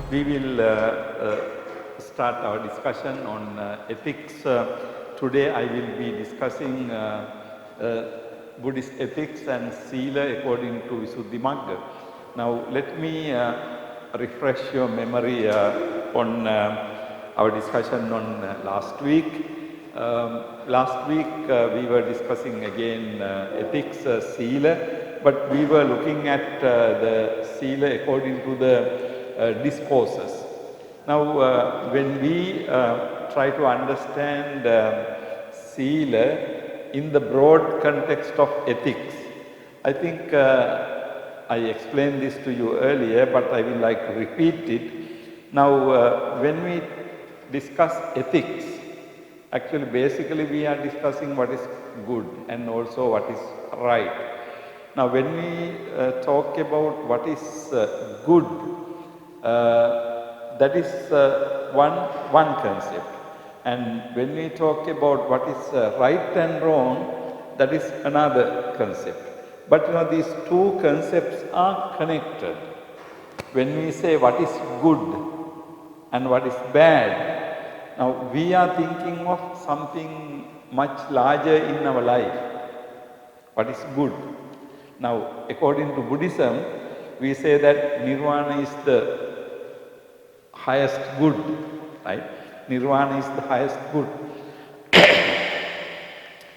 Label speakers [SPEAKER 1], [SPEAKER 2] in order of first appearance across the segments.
[SPEAKER 1] We will start our discussion on ethics. Today I will be discussing Buddhist ethics and Sila according to Visuddhimagga. Now let me refresh your memory on our discussion on last week. Last week we were discussing again ethics, Sila, but we were looking at the Sila according to the discourses. Now when we try to understand Sila in the broad context of ethics, I think I explained this to you earlier, but I will like to repeat it. Now when we discuss ethics, actually basically we are discussing what is good and also what is right. Now when we talk about what is good, that is one concept. And when we talk about what is right and wrong, that is another concept. But these two concepts are connected. When we say what is good and what is bad, now we are thinking of something much larger in our life. What is good? Now according to Buddhism, we say that Nirvana is the highest good, right? Nirvana is the highest good.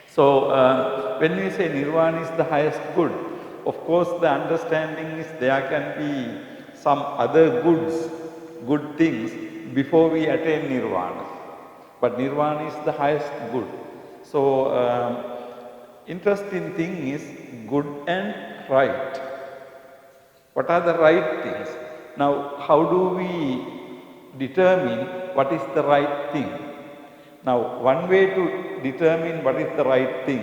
[SPEAKER 1] So when we say Nirvana is the highest good, of course the understanding is there can be some other goods, good things before we attain Nirvana. But Nirvana is the highest good. So interesting thing is good and right. What are the right things? Now how do we determine what is the right thing? Now one way to determine what is the right thing,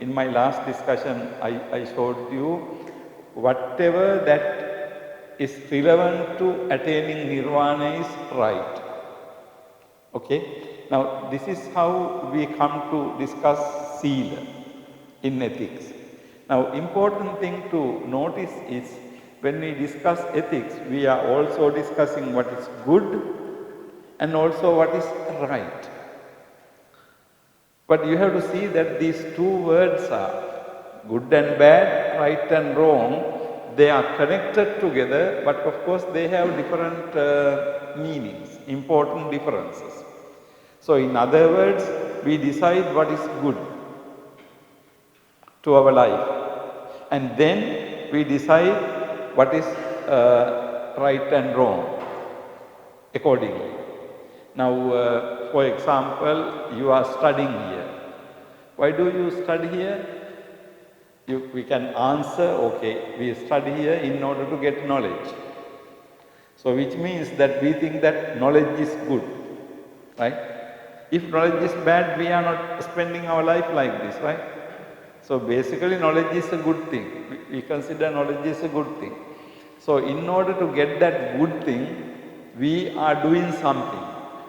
[SPEAKER 1] in my last discussion I showed you whatever that is relevant to attaining Nirvana is right. Okay? Now this is how we come to discuss Sila in ethics. Now important thing to notice is when we discuss ethics, we are also discussing what is good and also what is right. But you have to see that these two words are good and bad, right and wrong. They are connected together, but of course they have different meanings, important differences. So in other words, we decide what is good to our life, and then we decide what is right and wrong accordingly. Now, for example, you are studying here. Why do you study here? We can answer, okay, we study here in order to get knowledge. So which means that we think that knowledge is good, right? If knowledge is bad, we are not spending our life like this, right? So basically knowledge is a good thing. We consider knowledge is a good thing. So in order to get that good thing, we are doing something.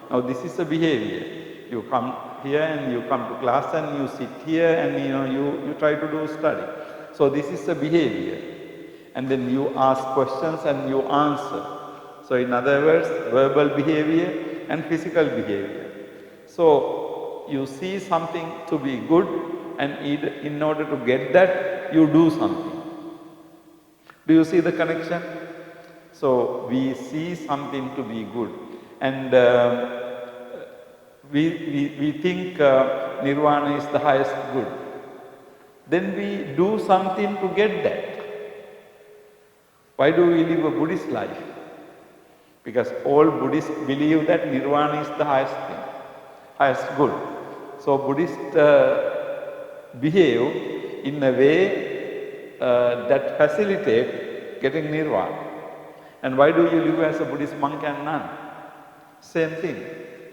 [SPEAKER 1] Now this is a behavior. You come here and you come to class and you sit here and you try to do study. So this is a behavior. And then you ask questions and you answer. So in other words, verbal behavior and physical behavior. So you see something to be good, and in order to get that, you do something. Do you see the connection? So we see something to be good, and we think Nirvana is the highest good. Then we do something to get that. Why do we live a Buddhist life? Because all Buddhists believe that Nirvana is the highest thing, highest good. So Buddhists behave in a way that facilitate getting Nirvana. And why do you live as a Buddhist monk and nun? Same thing.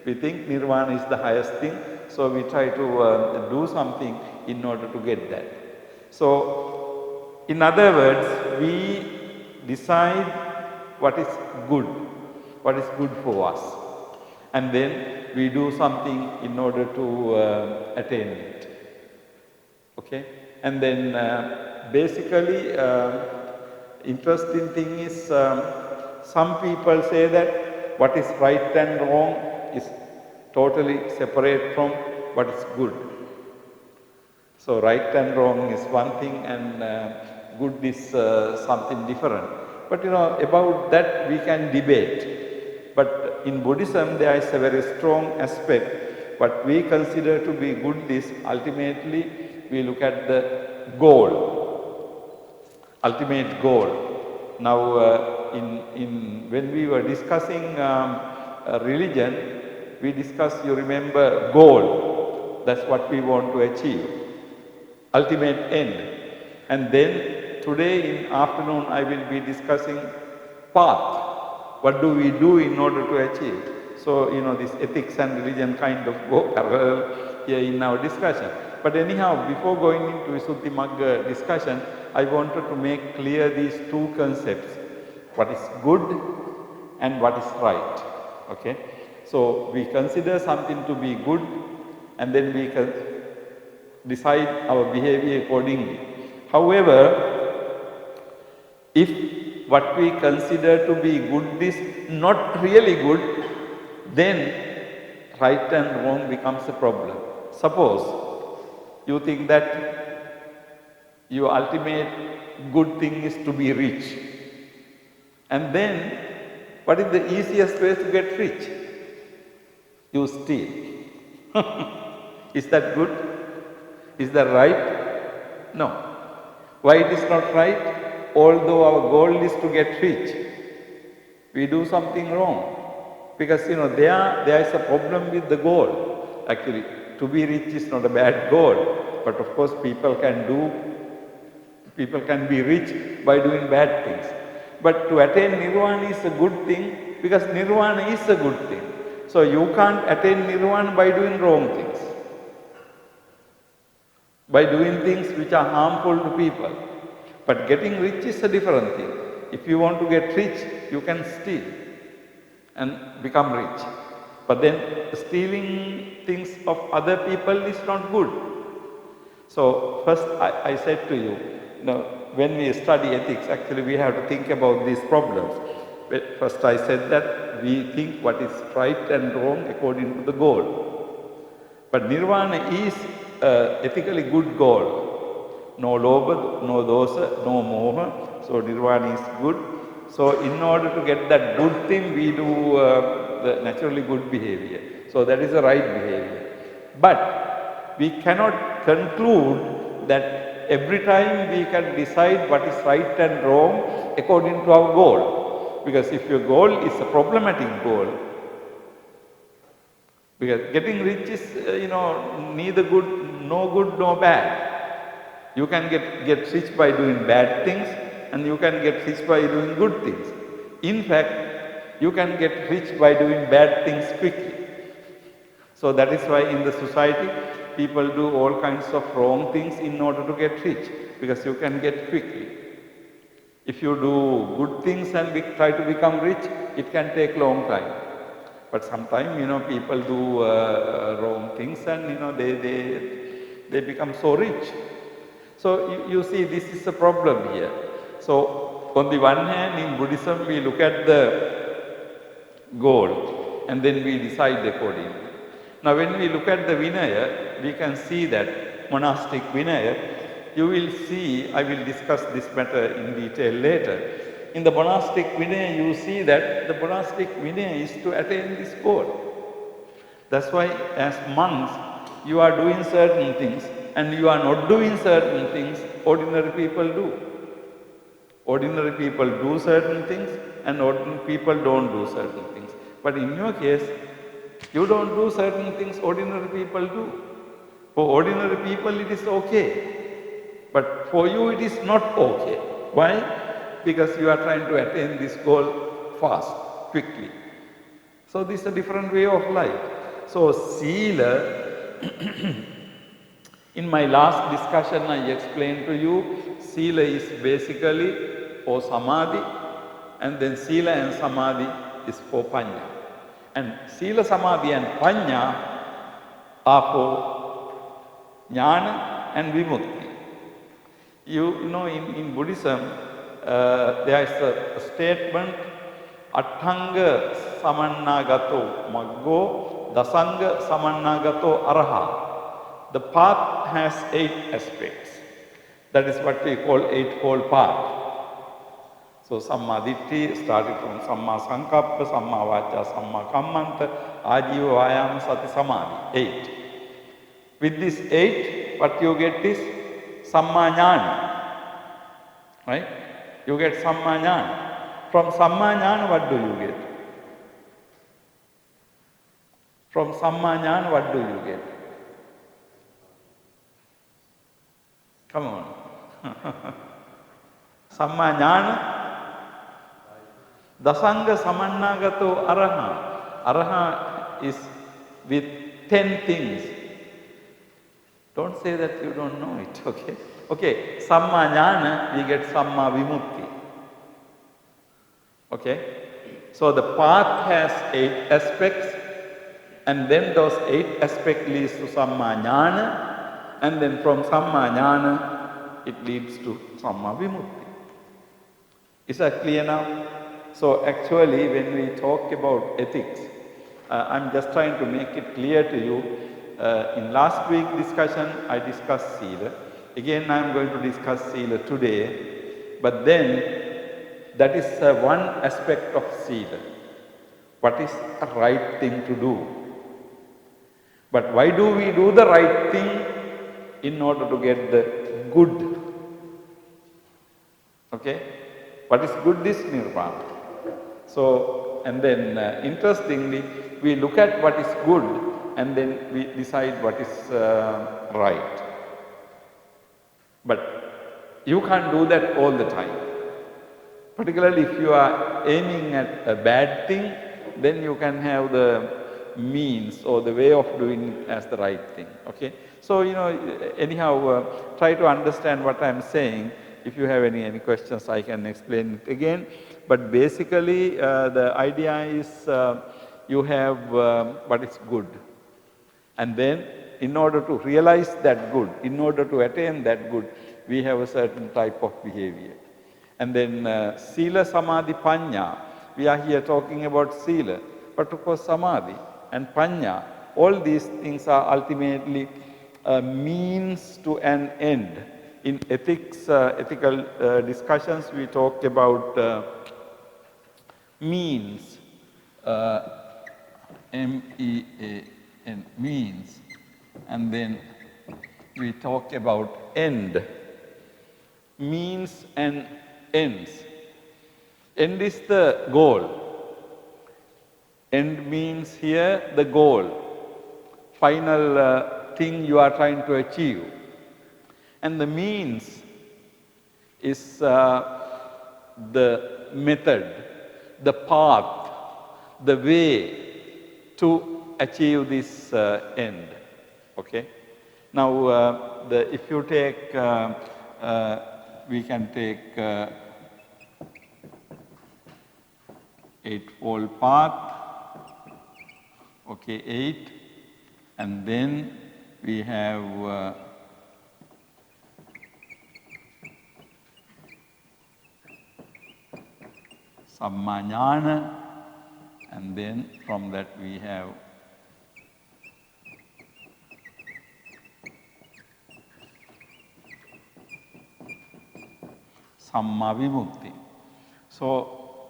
[SPEAKER 1] We think Nirvana is the highest thing, so we try to do something in order to get that. So, in other words, we decide what is good for us, and then we do something in order to attain it. Okay? And then basically, interesting thing is some people say that what is right and wrong is totally separate from what is good. So right and wrong is one thing and good is something different. But about that we can debate. But in Buddhism there is a very strong aspect. What we consider to be good is ultimately we look at the goal, ultimate goal. Now when we were discussing religion, we discussed, you remember, goal. That's what we want to achieve, ultimate end. And then today in afternoon I will be discussing path. What do we do in order to achieve? So, this ethics and religion kind of go parallel here in our discussion. But anyhow, before going into Visuddhimagga discussion, I wanted to make clear these two concepts. What is good and what is right. Okay? So, we consider something to be good and then we can decide our behavior accordingly. However, if what we consider to be good is not really good, then right and wrong becomes a problem. Suppose you think that your ultimate good thing is to be rich. And then what is the easiest way to get rich? You steal. Is that good? Is that right? No. Why it is not right? Although our goal is to get rich, we do something wrong. Because there is a problem with the goal. Actually, to be rich is not a bad goal. But of course people can be rich by doing bad things. But to attain nirvana is a good thing because nirvana is a good thing. So you can't attain nirvana by doing wrong things, by doing things which are harmful to people. But getting rich is a different thing. If you want to get rich, you can steal and become rich. But then stealing things of other people is not good. So first I said to you, when we study ethics, actually we have to think about these problems. First I said that we think what is right and wrong according to the goal. But nirvana is an ethically good goal. No lobha, no dosa, no moha. So nirvana is good. So in order to get that good thing, we do the naturally good behavior. So that is the right behavior. But we cannot conclude that every time we can decide what is right and wrong according to our goal. Because if your goal is a problematic goal, because getting rich is, neither good, no bad. You can get rich by doing bad things and you can get rich by doing good things. In fact, you can get rich by doing bad things quickly. So that is why in the society, people do all kinds of wrong things in order to get rich, because you can get quickly. If you do good things and try to become rich, it can take long time. But sometimes, people do wrong things and, they become so rich. So you see, this is a problem here. So on the one hand, in Buddhism, we look at the goal and then we decide accordingly. Now when we look at the Vinaya, we can see that monastic Vinaya, you will see, I will discuss this matter in detail later. In the monastic Vinaya, you see that the monastic Vinaya is to attain this goal. That's why as monks, you are doing certain things and you are not doing certain things ordinary people do. Ordinary people do certain things and ordinary people don't do certain things. But in your case, you don't do certain things ordinary people do. For ordinary people it is okay. But for you it is not okay. Why? Because you are trying to attain this goal fast, quickly. So this is a different way of life. So Sila, in my last discussion I explained to you, Sila is basically for Samadhi, and then Sila and Samadhi is for Panya. And Sila, Samadhi and Panya are for Jnana and Vimukti. You know, in Buddhism, there is a statement Atthanga samannagato maggo, dasanga samannagato araha. The path has 8 aspects. That is what we call eightfold path. So Samma Ditti started from Samma Sankappa, Samma Vacha, Samma Kammanta, Ajiva Vayama Sati Samadhi, 8. With this 8, what you get is Samma Jnana, right? You get Samma Jnana. From Samma Jnana, what do you get? From Samma Jnana, what do you get? Come on. Samma Jnana, Dasanga Samannagato Araha. Araha is with 10 things. Don't say that you don't know it, okay? Okay, Samma Jnana, we get Samma Vimutti. Okay? So the path has 8 aspects, and then those 8 aspects leads to Samma Jnana, and then from Samma Jnana, it leads to Samma Vimutti. Is that clear now? So actually, when we talk about ethics, I'm just trying to make it clear to you. In last week's discussion, I discussed Sila. Again, I'm going to discuss Sila today. But then, that is one aspect of Sila. What is the right thing to do? But why do we do the right thing? In order to get the good. Okay? What is good is Nirvana. So, and then interestingly, we look at what is good and then we decide what is right. But you can't do that all the time. Particularly if you are aiming at a bad thing, then you can have the means or the way of doing it as the right thing. Okay? So, anyhow, try to understand what I am saying. If you have any questions, I can explain it again. But basically, the idea is you have what is good. And then, in order to realize that good, in order to attain that good, we have a certain type of behavior. And then, Sila, Samadhi, Panya. We are here talking about Sila. But of course, Samadhi and Panya, all these things are ultimately a means to an end. In ethics, ethical discussions, we talk about means, M-E-A-N, means, and then we talk about end, means and ends. End is the goal. End means here the goal, final thing you are trying to achieve. And the means is the method, the path, the way to achieve this end. Okay? Now, if you take, we can take eightfold path. Okay, 8. And then we have Samma Jnana, and then from that we have Samma Vimukti. So,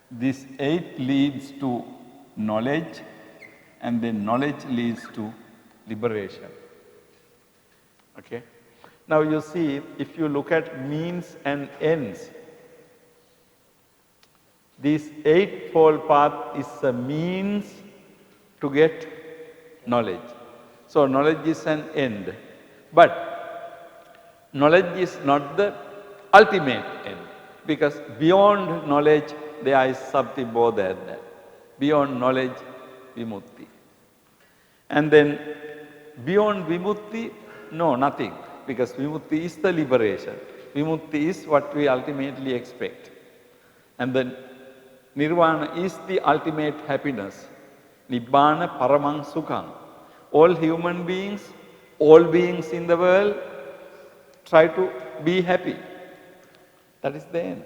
[SPEAKER 1] this 8 leads to knowledge, and then knowledge leads to liberation. Okay? Now you see, if you look at means and ends, this eightfold path is a means to get knowledge. So knowledge is an end. But knowledge is not the ultimate end, because beyond knowledge there is something more than that. Beyond knowledge, Vimutti. And then beyond Vimutti, no, nothing, because Vimutti is the liberation. Vimutti is what we ultimately expect. And then Nirvana is the ultimate happiness. Nibbana Paramang Sukham. All human beings, all beings in the world try to be happy. That is the end.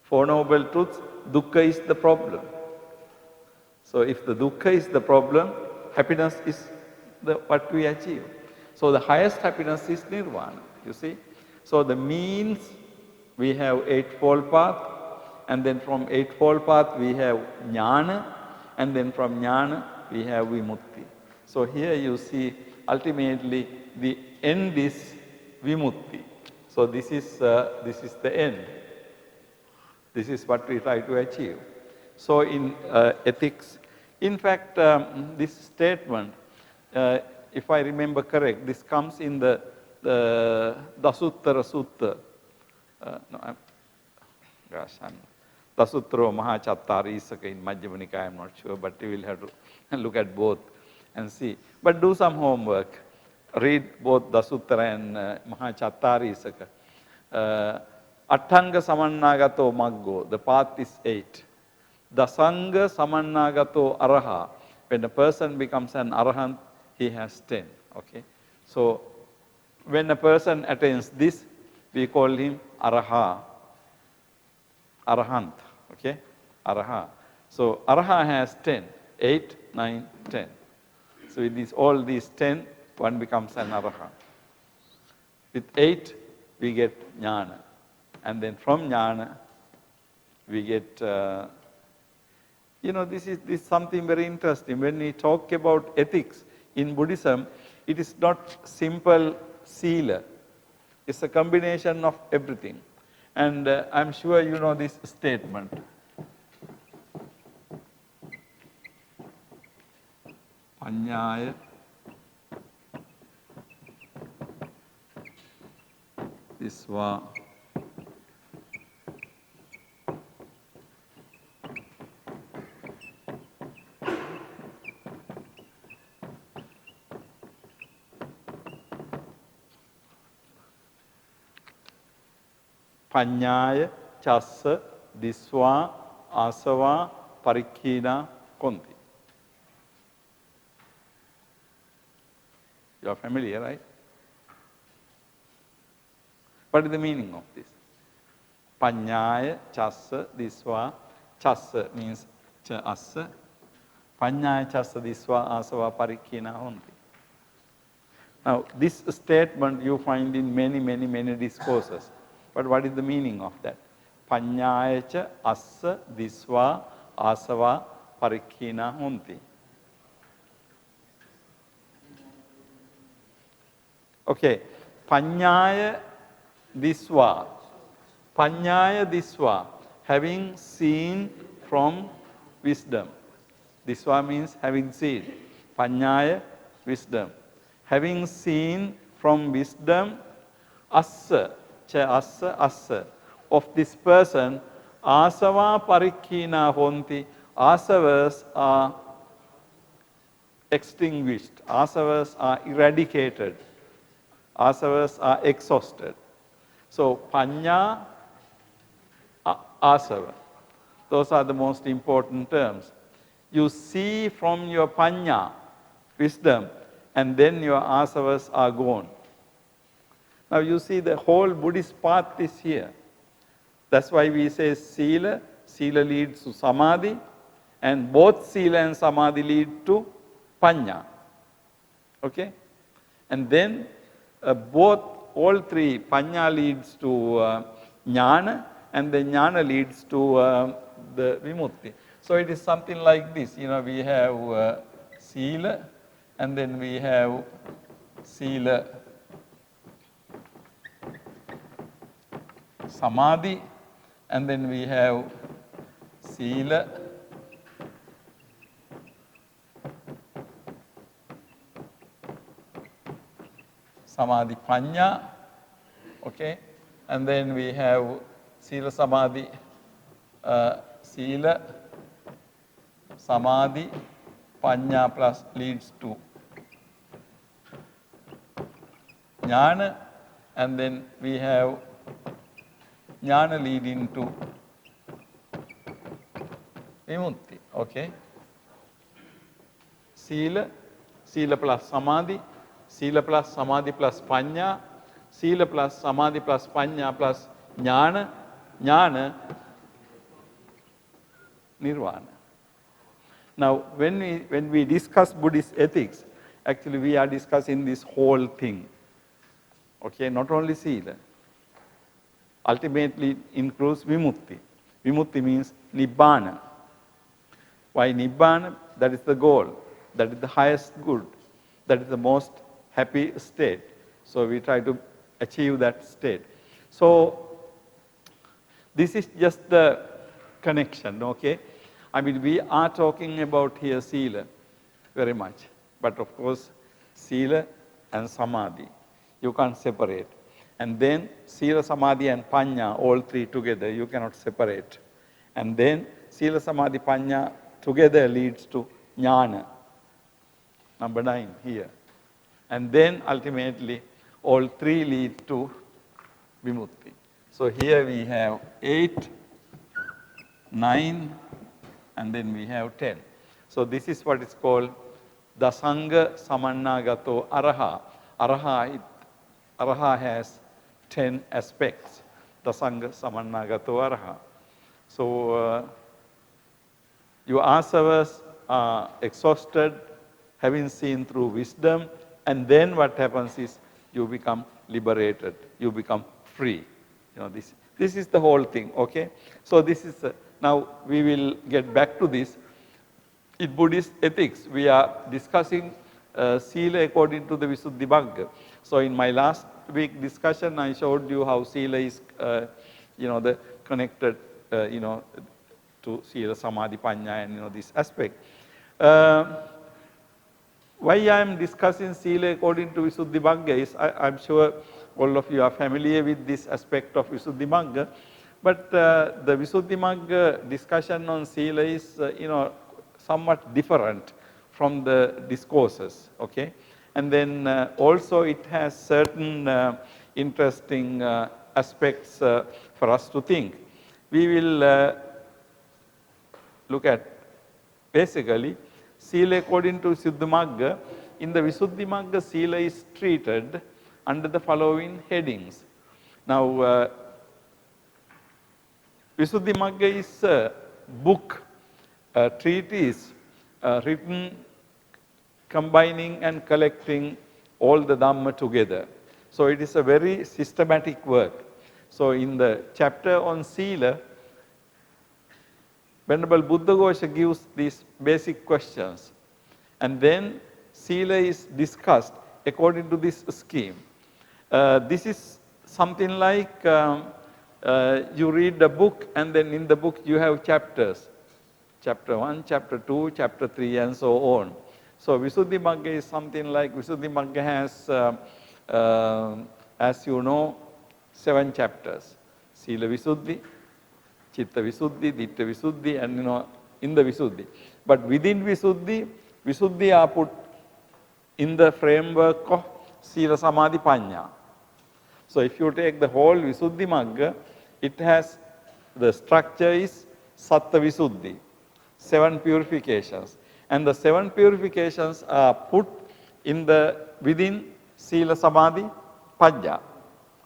[SPEAKER 1] Four Noble Truths, dukkha is the problem. So if the dukkha is the problem, happiness is what we achieve. So the highest happiness is nirvana, you see. So the means, we have Eightfold Path, and then from Eightfold Path we have jnana, and then from jnana we have vimukti. So here you see ultimately the end is vimukti. So this is the end. This is what we try to achieve. So in ethics, in fact, this statement, if I remember correct, this comes in the Dasuttara Sutta. Dasuttara Mahachattara Isaka in Majjhima Nikaya, I am not sure, but you will have to look at both and see. But do some homework. Read both Dasuttara and Mahachattara Isaka. Attanga Samannagato Maggo, the path is 8. Dasanga Samannagato Araha, when a person becomes an Arahant, he has 10. Okay? So, when a person attains this, we call him Araha, Arahant. Okay? Araha. So, Araha has 10, 8, 9, 10. So, with all these 10, one becomes an Arahant. With 8, we get Jnana. And then from jnana, we get, this is something very interesting. When we talk about ethics in Buddhism, it is not simple sila. It's a combination of everything. And I'm sure you know this statement. Paññāya Visvā Paññāya Chassa Disvā Asavā Parikkhinā Konti. You are familiar, right? What is the meaning of this? Paññāya Chassa Disvā. Chassa means cha assa. Paññāya Chassa Disvā Asavā Parikkhinā Honti. Now, this statement you find in many discourses. But what is the meaning of that? Paññāya cha assa disvā asavā parikkhinā honti. Okay, paññāya disvā. Paññāya disvā, having seen from wisdom. Disvā means having seen. Paññāya, wisdom. Having seen from wisdom, assa. Assa, of this person, asava parikkhinā honti, asavas are extinguished, asavas are eradicated, asavas are exhausted. So, paññā, asava, those are the most important terms. You see from your paññā, wisdom, and then your asavas are gone. Now you see the whole Buddhist path is here. That's why we say sila. Sila leads to samadhi, and both sila and samadhi lead to paññā. Okay? And then all three, paññā leads to jnana, and then jnana leads to the vimukti. So it is something like this. We have sila, and then we have sila samadhi, and then we have sila samadhi paññā, okay, and then we have sila samadhi sila samadhi paññā plus leads to jnana, and then we have jnana leading to vimukti, okay. Sila plus samadhi plus paññā, sila plus samadhi plus paññā plus jnana, nirvana. Now, when we discuss Buddhist ethics, actually we are discussing this whole thing. Okay, not only sila. Ultimately, it includes vimutti. Vimutti means nibbana. Why nibbana? That is the goal. That is the highest good. That is the most happy state. So we try to achieve that state. So this is just the connection, okay? I mean, we are talking about here sila very much. But of course, sila and samadhi, you can't separate. And then sila, samadhi and panya, all three together, you cannot separate. And then sila, samadhi, panya together leads to jnana, number 9 here. And then ultimately, all three lead to vimutti. So here we have 8, 9, and then we have 10. So this is what is called dasanga samannagato araha. Araha has 10 aspects. Dasanga samannagato araha. So your asavas are exhausted, having seen through wisdom, and then what happens is you become liberated, you become free. You know, this is the whole thing, okay? So this is, now we will get back to this. In Buddhist ethics, we are discussing sila according to the Visuddhimagga. So in my last week discussion, I showed you how sila is, the connected, to sila, samadhi, panya, and this aspect. Why I am discussing sila according to Visuddhimagga is, I'm sure all of you are familiar with this aspect of Visuddhimagga, but the Visuddhimagga discussion on sila is, somewhat different from the discourses, okay? And then also it has certain interesting aspects for us to think. We will look at basically sila according to Visuddhimagga. In the Visuddhimagga, sila is treated under the following headings. Now, Visuddhimagga is a book, a treatise written combining and collecting all the Dhamma together. So it is a very systematic work. So in the chapter on sila, Venerable Buddhaghosa gives these basic questions. And then sila is discussed according to this scheme. This is something like you read the book and then in the book you have chapters. Chapter 1, chapter 2, chapter 3 and so on. So Visuddhimagga is something like, Visuddhimagga has, as you know, 7 chapters. Sila Visuddhi, Chitta Visuddhi, Ditta Visuddhi, and in the Visuddhi. But within Visuddhi, Visuddhi are put in the framework of Sila, Samadhi, Panya. So if you take the whole Visuddhimagga, it has, the structure is Satta Visuddhi, 7 purifications. And the 7 purifications are put in within Sila, Samadhi, Panya.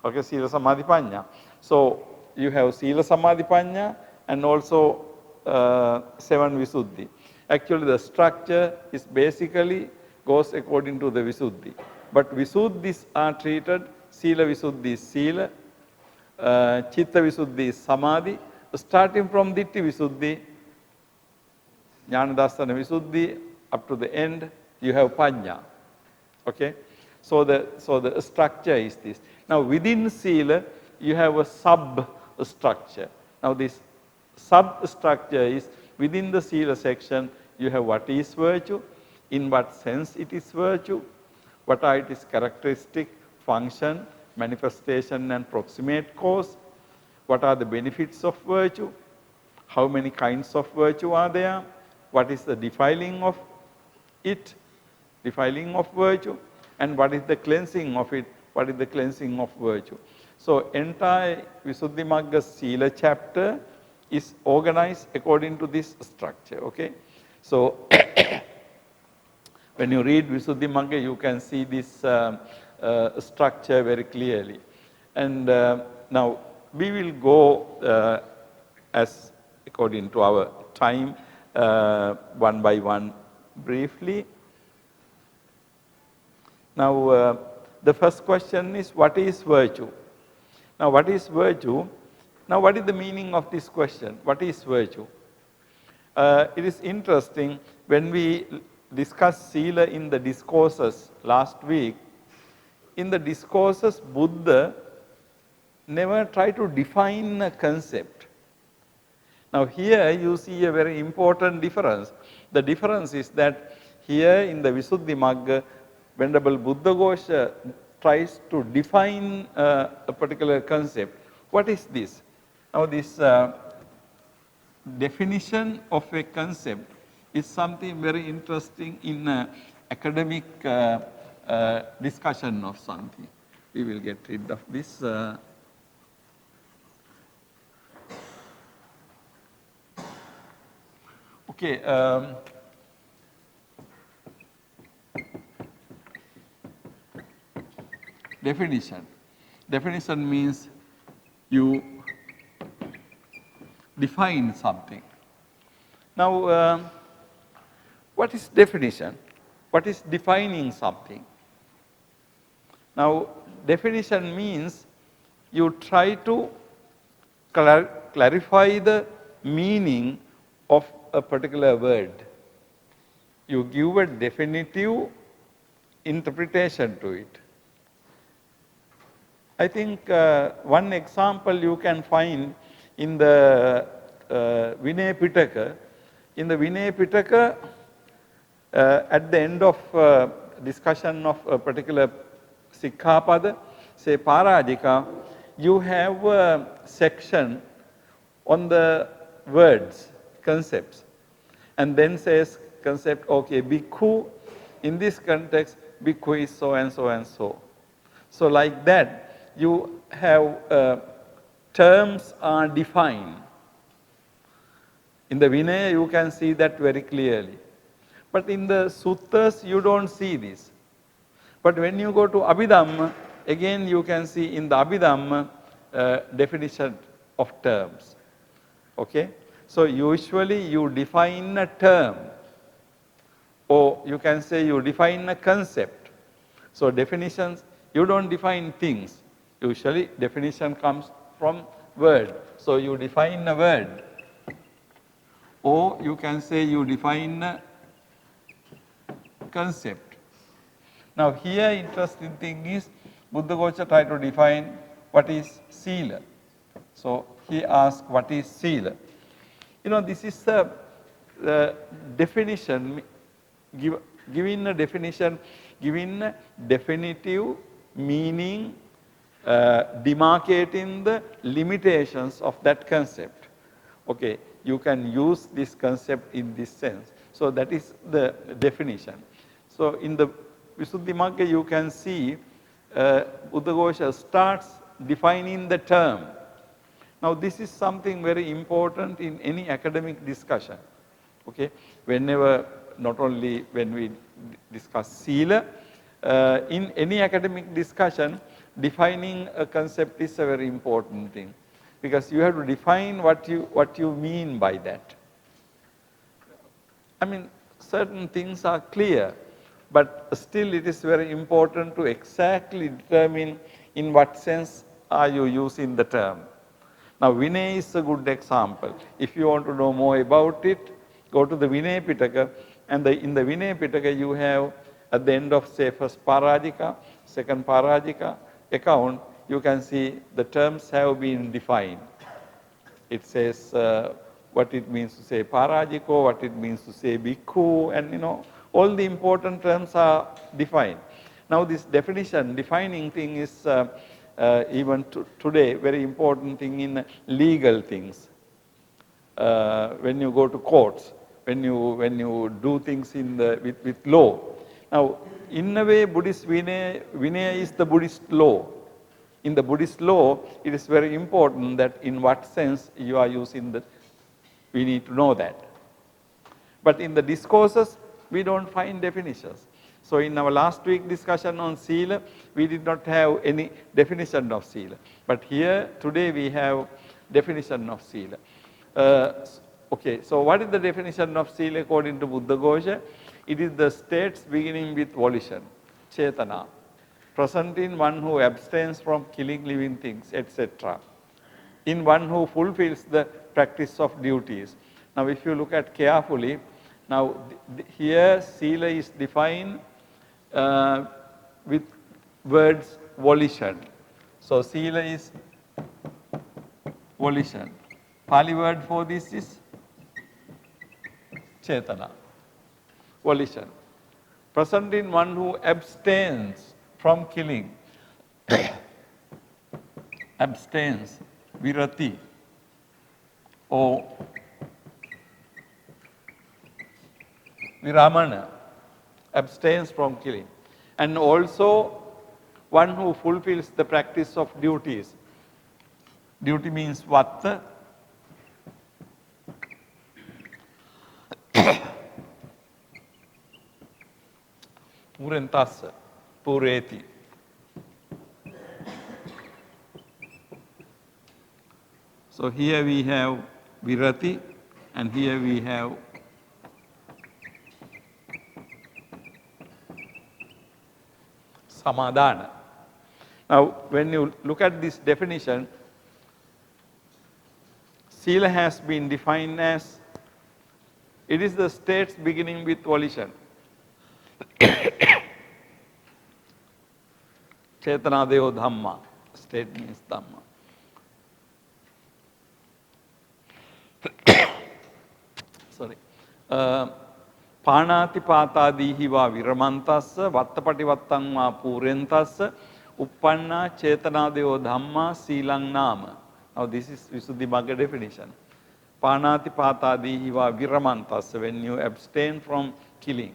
[SPEAKER 1] Okay, Sila, Samadhi, Panya. So you have Sila, Samadhi, Panya and also 7 Visuddhi. Actually the structure is basically goes according to the Visuddhi. But Visuddhis are treated, Sila Visuddhi is Sila, Chitta Visuddhi is Samadhi. Starting from Ditti Visuddhi, Jnanadasana Visuddhi, up to the end, you have Panya. Okay? So the structure is this. Now within Sila, you have a sub-structure. Now this sub-structure is, within the Sila section, you have what is virtue, in what sense it is virtue, what are its characteristic, function, manifestation and proximate cause, what are the benefits of virtue, how many kinds of virtue are there, what is the defiling of it, defiling of virtue, and what is the cleansing of it, what is the cleansing of virtue. So entire Visuddhimagga Sila chapter is organized according to this structure, okay? So when you read Visuddhimagga, you can see this structure very clearly. And now we will go as according to our time one by one briefly. Now, the first question is, what is virtue? Now, what is virtue? Now, what is the meaning of this question? What is virtue? It is interesting, when we discussed Sila in the discourses last week, in the discourses, Buddha never tried to define a concept. Now, here you see a very important difference. The difference is that here in the Visuddhimagga, Venerable Buddhaghosa tries to define a particular concept. What is this? Now, this definition of a concept is something very interesting in academic discussion of something. We will get rid of this. Okay. Definition. Definition means you define something. Now, what is definition? What is defining something? Now, definition means you try to clarify the meaning of a particular word. You give a definitive interpretation to it. I think one example you can find in the Vinaya Pitaka. In the Vinaya Pitaka, at the end of discussion of a particular Sikkhapada, say Parajika, you have a section on the words, concepts, and then says concept, okay, bhikkhu, in this context, bhikkhu is so and so and so. So like that, you have terms are defined. In the Vinaya, you can see that very clearly. But in the suttas, you don't see this. But when you go to Abhidhamma, again you can see in the Abhidhamma definition of terms. Okay? So usually you define a term, or you can say you define a concept. So definitions, you don't define things. Usually definition comes from word. So you define a word. Or you can say you define a concept. Now here interesting thing is Buddhaghosa tried to define what is Sila. So he asked what is Sila. You know, this is the definition, giving a definition, giving a definitive meaning, demarcating the limitations of that concept. Okay, you can use this concept in this sense. So that is the definition. So in the Visuddhimagga, you can see Buddhaghosa starts defining the term. Now this is something very important in any academic discussion. Okay, whenever, not only when we discuss Sila, in any academic discussion, defining a concept is a very important thing, because you have to define what you mean by that. I mean, certain things are clear, but still it is very important to exactly determine in what sense are you using the term. Now Vinaya is a good example. If you want to know more about it, go to the Vinaya Pitaka, and in the Vinaya Pitaka you have at the end of, say, first Parajika, second Parajika account, you can see the terms have been defined. It says what it means to say Parajiko, what it means to say bhikkhu, and you know, all the important terms are defined. Now this definition, defining thing is even today very important thing in legal things. When you go to courts, when you do things in with law. Now in a way Buddhist Vinaya is the Buddhist law. In the Buddhist law, it is very important that in what sense you are using the, we need to know that. But in the discourses, we don't find definitions. So in our last week discussion on Sila, we did not have any definition of Sila. But here, today we have definition of Sila. Okay, so what is the definition of Sila according to Buddhaghosa? It is the states beginning with volition, Chetana, present in one who abstains from killing living things, etc. In one who fulfills the practice of duties. Now, if you look at carefully, now here Sila is defined with words volition. So, Sila is volition. Pali word for this is Chetana, volition. Present in one who abstains from killing, abstains, virati, or viramana, abstains from killing. And also one who fulfills the practice of duties. Duty means vatta. Purentassa, pureti. So here we have virati and here we have samadhana. Now, when you look at this definition, Sila has been defined as it is the states beginning with volition. Chetanadeo Dhamma, state means Dhamma. Sorry. Panati patadihi va viramantassa, vattapativattam va purentassa, uppanna chetanadeo dhamma silang nama. Now this is Visuddhimagga definition. Panati patadihi va viramantassa, when you abstain from killing.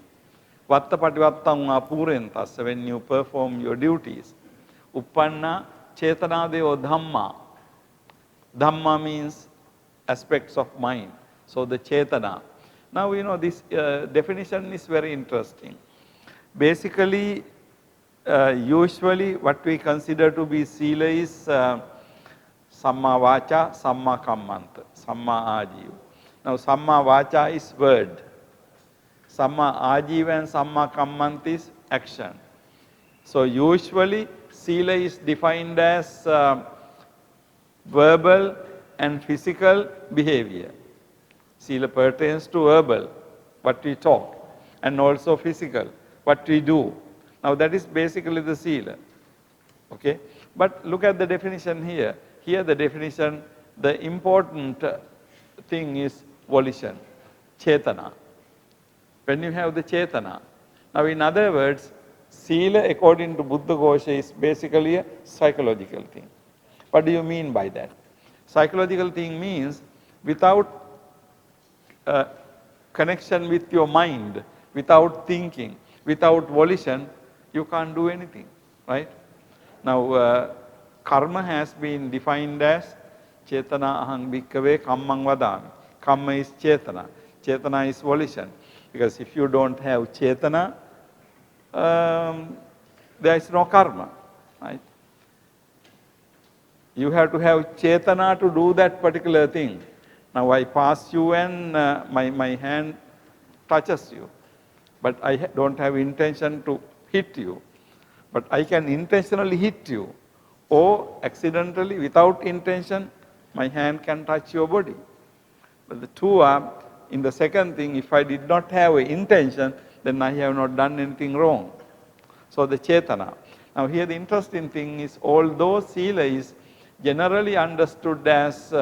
[SPEAKER 1] Vattapativattam va purentassa, when you perform your duties. Uppanna chetanadeo dhamma. Dhamma means aspects of mind. So the chetana. Now, you know, this definition is very interesting. Basically, usually what we consider to be Sila is Samma Vacha, Samma Kammanta, Samma Ajiva. Now, Samma Vacha is word. Samma Ajiva and Samma Kammanta is action. So, usually Sila is defined as verbal and physical behavior. Sila pertains to verbal, what we talk, and also physical, what we do. Now that is basically the Sila. Okay? But look at the definition here. Here the definition, the important thing is volition, Chetana. When you have the Chetana. Now in other words, Sila according to Buddhaghosa is basically a psychological thing. What do you mean by that? Psychological thing means without connection with your mind, without thinking, without volition, you can't do anything, right? Now, karma has been defined as Chetana ahang bhikkhave kammang vadami. Kamma is Chetana. Chetana is volition. Because if you don't have Chetana, there is no karma, right? You have to have Chetana to do that particular thing. Now I pass you and my hand touches you, but I don't have intention to hit you. But I can intentionally hit you, or accidentally without intention, my hand can touch your body. But the two are, in the second thing, if I did not have an intention, then I have not done anything wrong. So the Chetana. Now here the interesting thing is, although Sila is generally understood as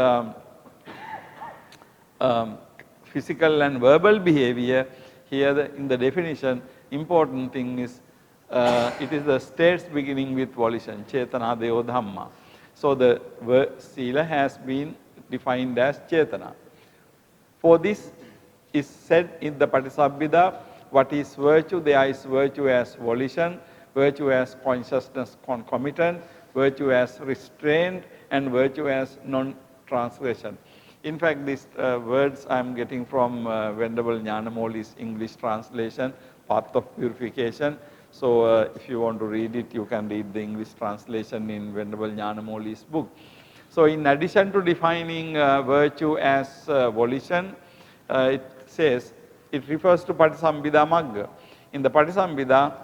[SPEAKER 1] physical and verbal behavior, here in the definition, important thing is it is the states beginning with volition, Chetana Deo Dhamma. So the Sila has been defined as Chetana. For this is said in the Patisabbhida, what is virtue? There is virtue as volition, virtue as consciousness concomitant, virtue as restraint, and virtue as non-transgression. In fact, these words I am getting from Venerable Jnanamoli's English translation, Path of Purification. So if you want to read it, you can read the English translation in Venerable Jnanamoli's book. So in addition to defining virtue as volition, it says it refers to Patisambhida Magga. In the Patisambhida,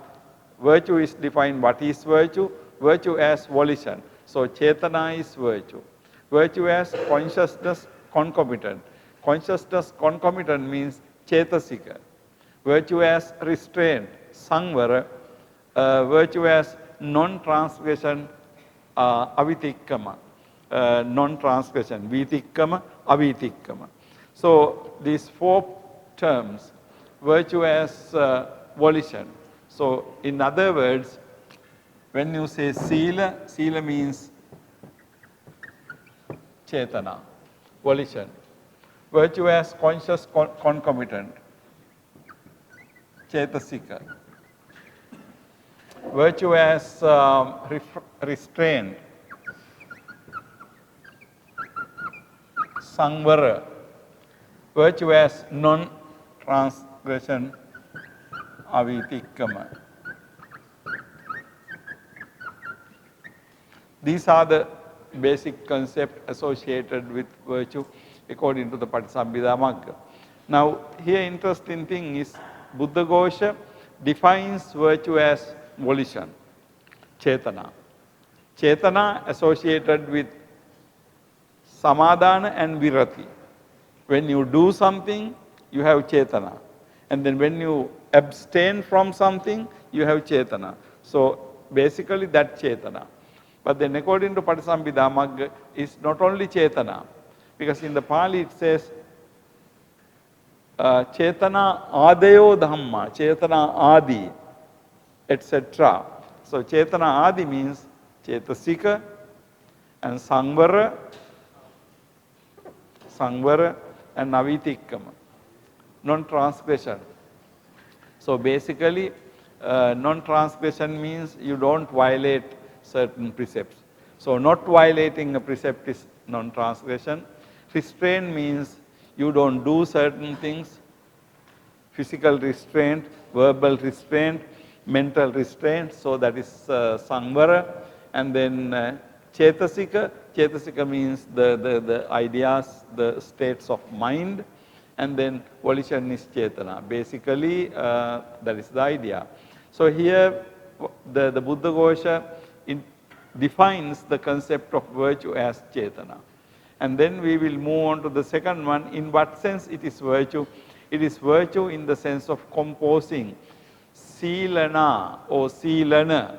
[SPEAKER 1] virtue is defined what is virtue? Virtue as volition. So Chetana is virtue. Virtue as consciousness concomitant. Consciousness concomitant means Chetasika. Virtue as restraint, Sangvara. Virtue as non-transgression, Avitikkama. Non-transgression, Vitikkama, Avitikkama. So these four terms, virtue as volition. So in other words, when you say Sila, Sila means Chetana, volition. Virtue as conscious concomitant, Chetasika. Virtue as restraint, Sangvara. Virtue as non-transgression, Avitikkama. These are the basic concepts associated with virtue according to the Patisambhida Magga. Now, here interesting thing is Buddhaghosa defines virtue as volition, Chetana. Chetana associated with Samadhana and Virati. When you do something, you have Chetana. And then when you abstain from something, you have Chetana. So basically that Chetana. But then according to Patisambhida Magga, it's not only Chetana. Because in the Pali it says, Chetana Adayo Dhamma, Chetana Adi, etc. So Chetana Adi means Chetasika and Sangvara and Avitikkama, non-transgression. So basically, non-transgression means you don't violate certain precepts. So not violating a precept is non-transgression. Restraint means you don't do certain things, physical restraint, verbal restraint, mental restraint, so that is Sangvara. And then Chetasika, Chetasika means the ideas, the states of mind, and then volition is Chetana. Basically, that is the idea. So here, the Buddhaghosa defines the concept of virtue as Chetana. And then we will move on to the second one. In what sense it is virtue? It is virtue in the sense of composing. Silana or Silana.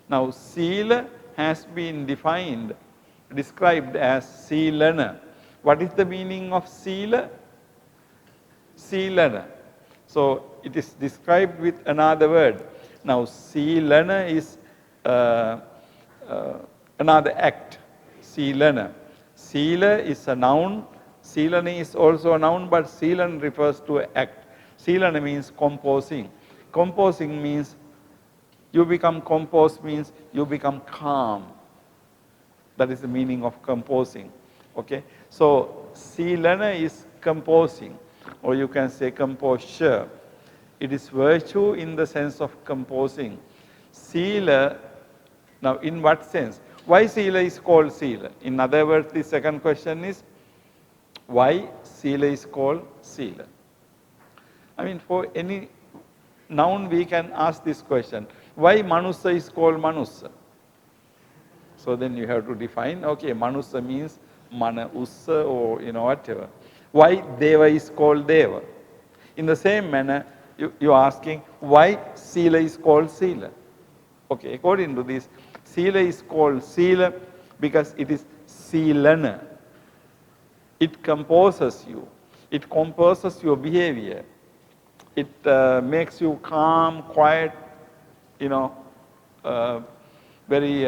[SPEAKER 1] Now, Sila has been described as Silana. What is the meaning of Sila? Silana. So, it is described with another word. Now, Silana is another act. Silana. Sila is a noun. Silana is also a noun, but Silan refers to an act. Silana means composing. Composing means you become composed, means you become calm. That is the meaning of composing. Okay? So, Silana is composing, or you can say composure. It is virtue in the sense of composing. Sila, now in what sense? Why Sila is called Sila? In other words, the second question is, why Sila is called Sila? I mean, for any noun we can ask this question. Why Manusa is called Manusa? So then you have to define, okay, Manusa means Mana Ussa or whatever. Why Deva is called Deva? In the same manner, you are asking why Sila is called Sila. Okay, according to this, Sila is called Sila because it is Silana. It composes you. It composes your behavior. It makes you calm, quiet, very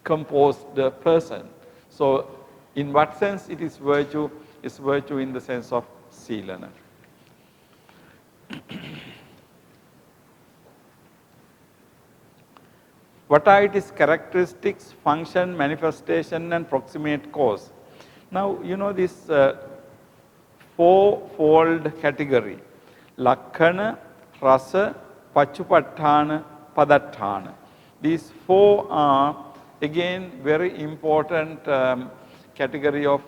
[SPEAKER 1] composed person. So, in what sense it is virtue? It's virtue in the sense of Silana. What are its characteristics, function, manifestation, and proximate cause? Now, this four-fold category, Lakkana, Rasa, Pachupattana, Padattana. These four are Again, very important category of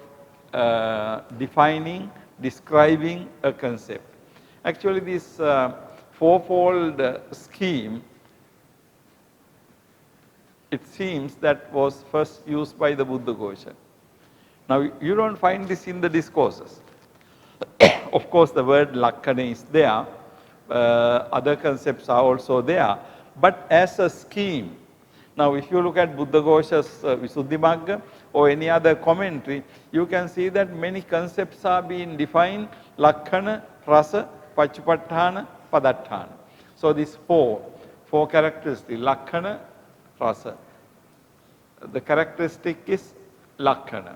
[SPEAKER 1] defining, describing a concept. Actually, this fourfold scheme, it seems that was first used by the Buddhaghosa. Now, you don't find this in the discourses. Of course, the word Lakkana is there, other concepts are also there, but as a scheme. Now, if you look at Buddhaghosa's Visuddhimagga or any other commentary, you can see that many concepts are being defined: Lakkana, Rasa, Pachupatthana, Padatthana. So, these four characteristics: Lakkana, Rasa. The characteristic is Lakkana.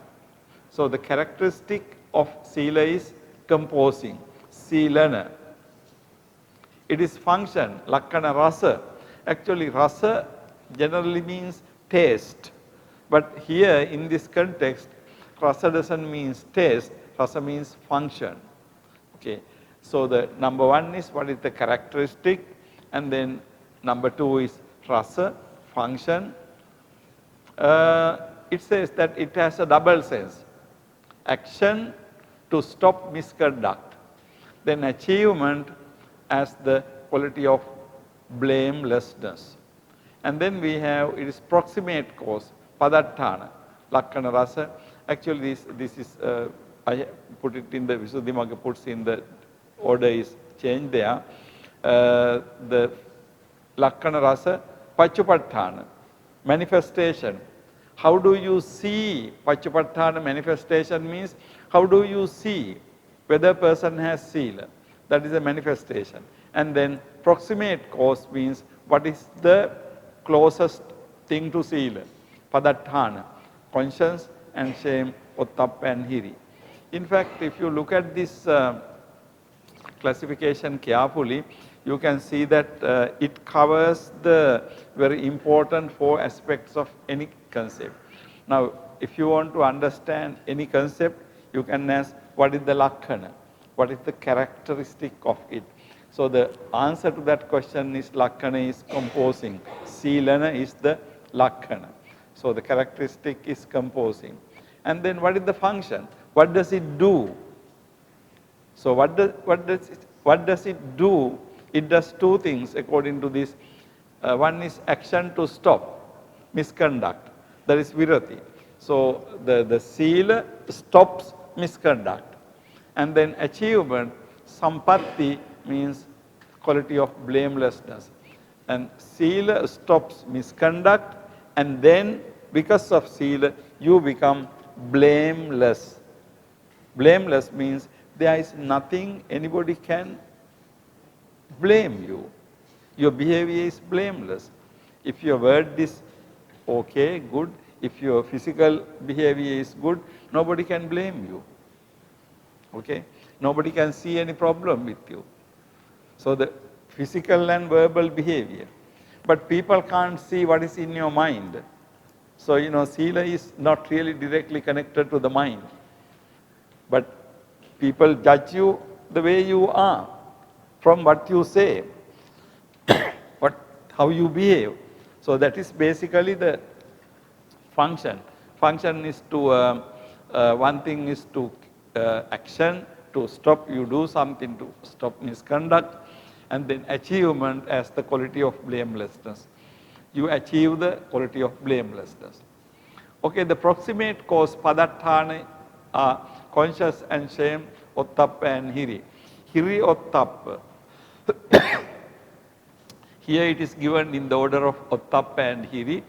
[SPEAKER 1] So, the characteristic of Sila is composing, Silana. It is function, Lakkana Rasa. Actually, Rasa generally means taste, but here in this context, Rasa doesn't mean taste, Rasa means function. Okay. So, the number one is what is the characteristic, and then number two is Rasa, function. It says that it has a double sense: action to stop misconduct, then achievement as the quality of blamelessness. And then we have, it is proximate cause, Padatthana, Lakkana Rasa. Actually, this is, I put it in the Visuddhimagga, puts in the order is changed there. The Lakkana Rasa, Pachupatthana, manifestation. How do you see Pachupatthana manifestation means, how do you see whether a person has Sila? That is a manifestation. And then proximate cause means what is the closest thing to Sila? Padatthana, conscience and shame, Ottappa and Hiri. In fact, if you look at this classification carefully, you can see that it covers the very important four aspects of any concept. Now, if you want to understand any concept, you can ask what is the Lakkana, what is the characteristic of it. So, the answer to that question is Lakkana is composing, Silana is the Lakkana. So, the characteristic is composing. And then what is the function? What does it do? So, what does it do? It does two things according to this. One is action to stop misconduct, that is virati. So, the Sila stops misconduct. And then achievement, sampatti, means quality of blamelessness. And Sila stops misconduct, and then because of Sila, you become blameless. Blameless means there is nothing anybody can blame you. Your behavior is blameless. If your word is okay, good, if your physical behavior is good, nobody can blame you. Okay? Nobody can see any problem with you. So, the physical and verbal behavior. But people can't see what is in your mind. So, you know, Sila is not really directly connected to the mind. But people judge you the way you are, from what you say, how you behave. So, that is basically the function. Function is to, one thing is to action, to stop, you do something to stop misconduct, and then achievement as the quality of blamelessness. You achieve the quality of blamelessness. Okay, the proximate cause, Padatthana, are conscious and shame, Ottappa and Hiri. Hiri Ottappa. Here it is given in the order of Ottappa and Hiri.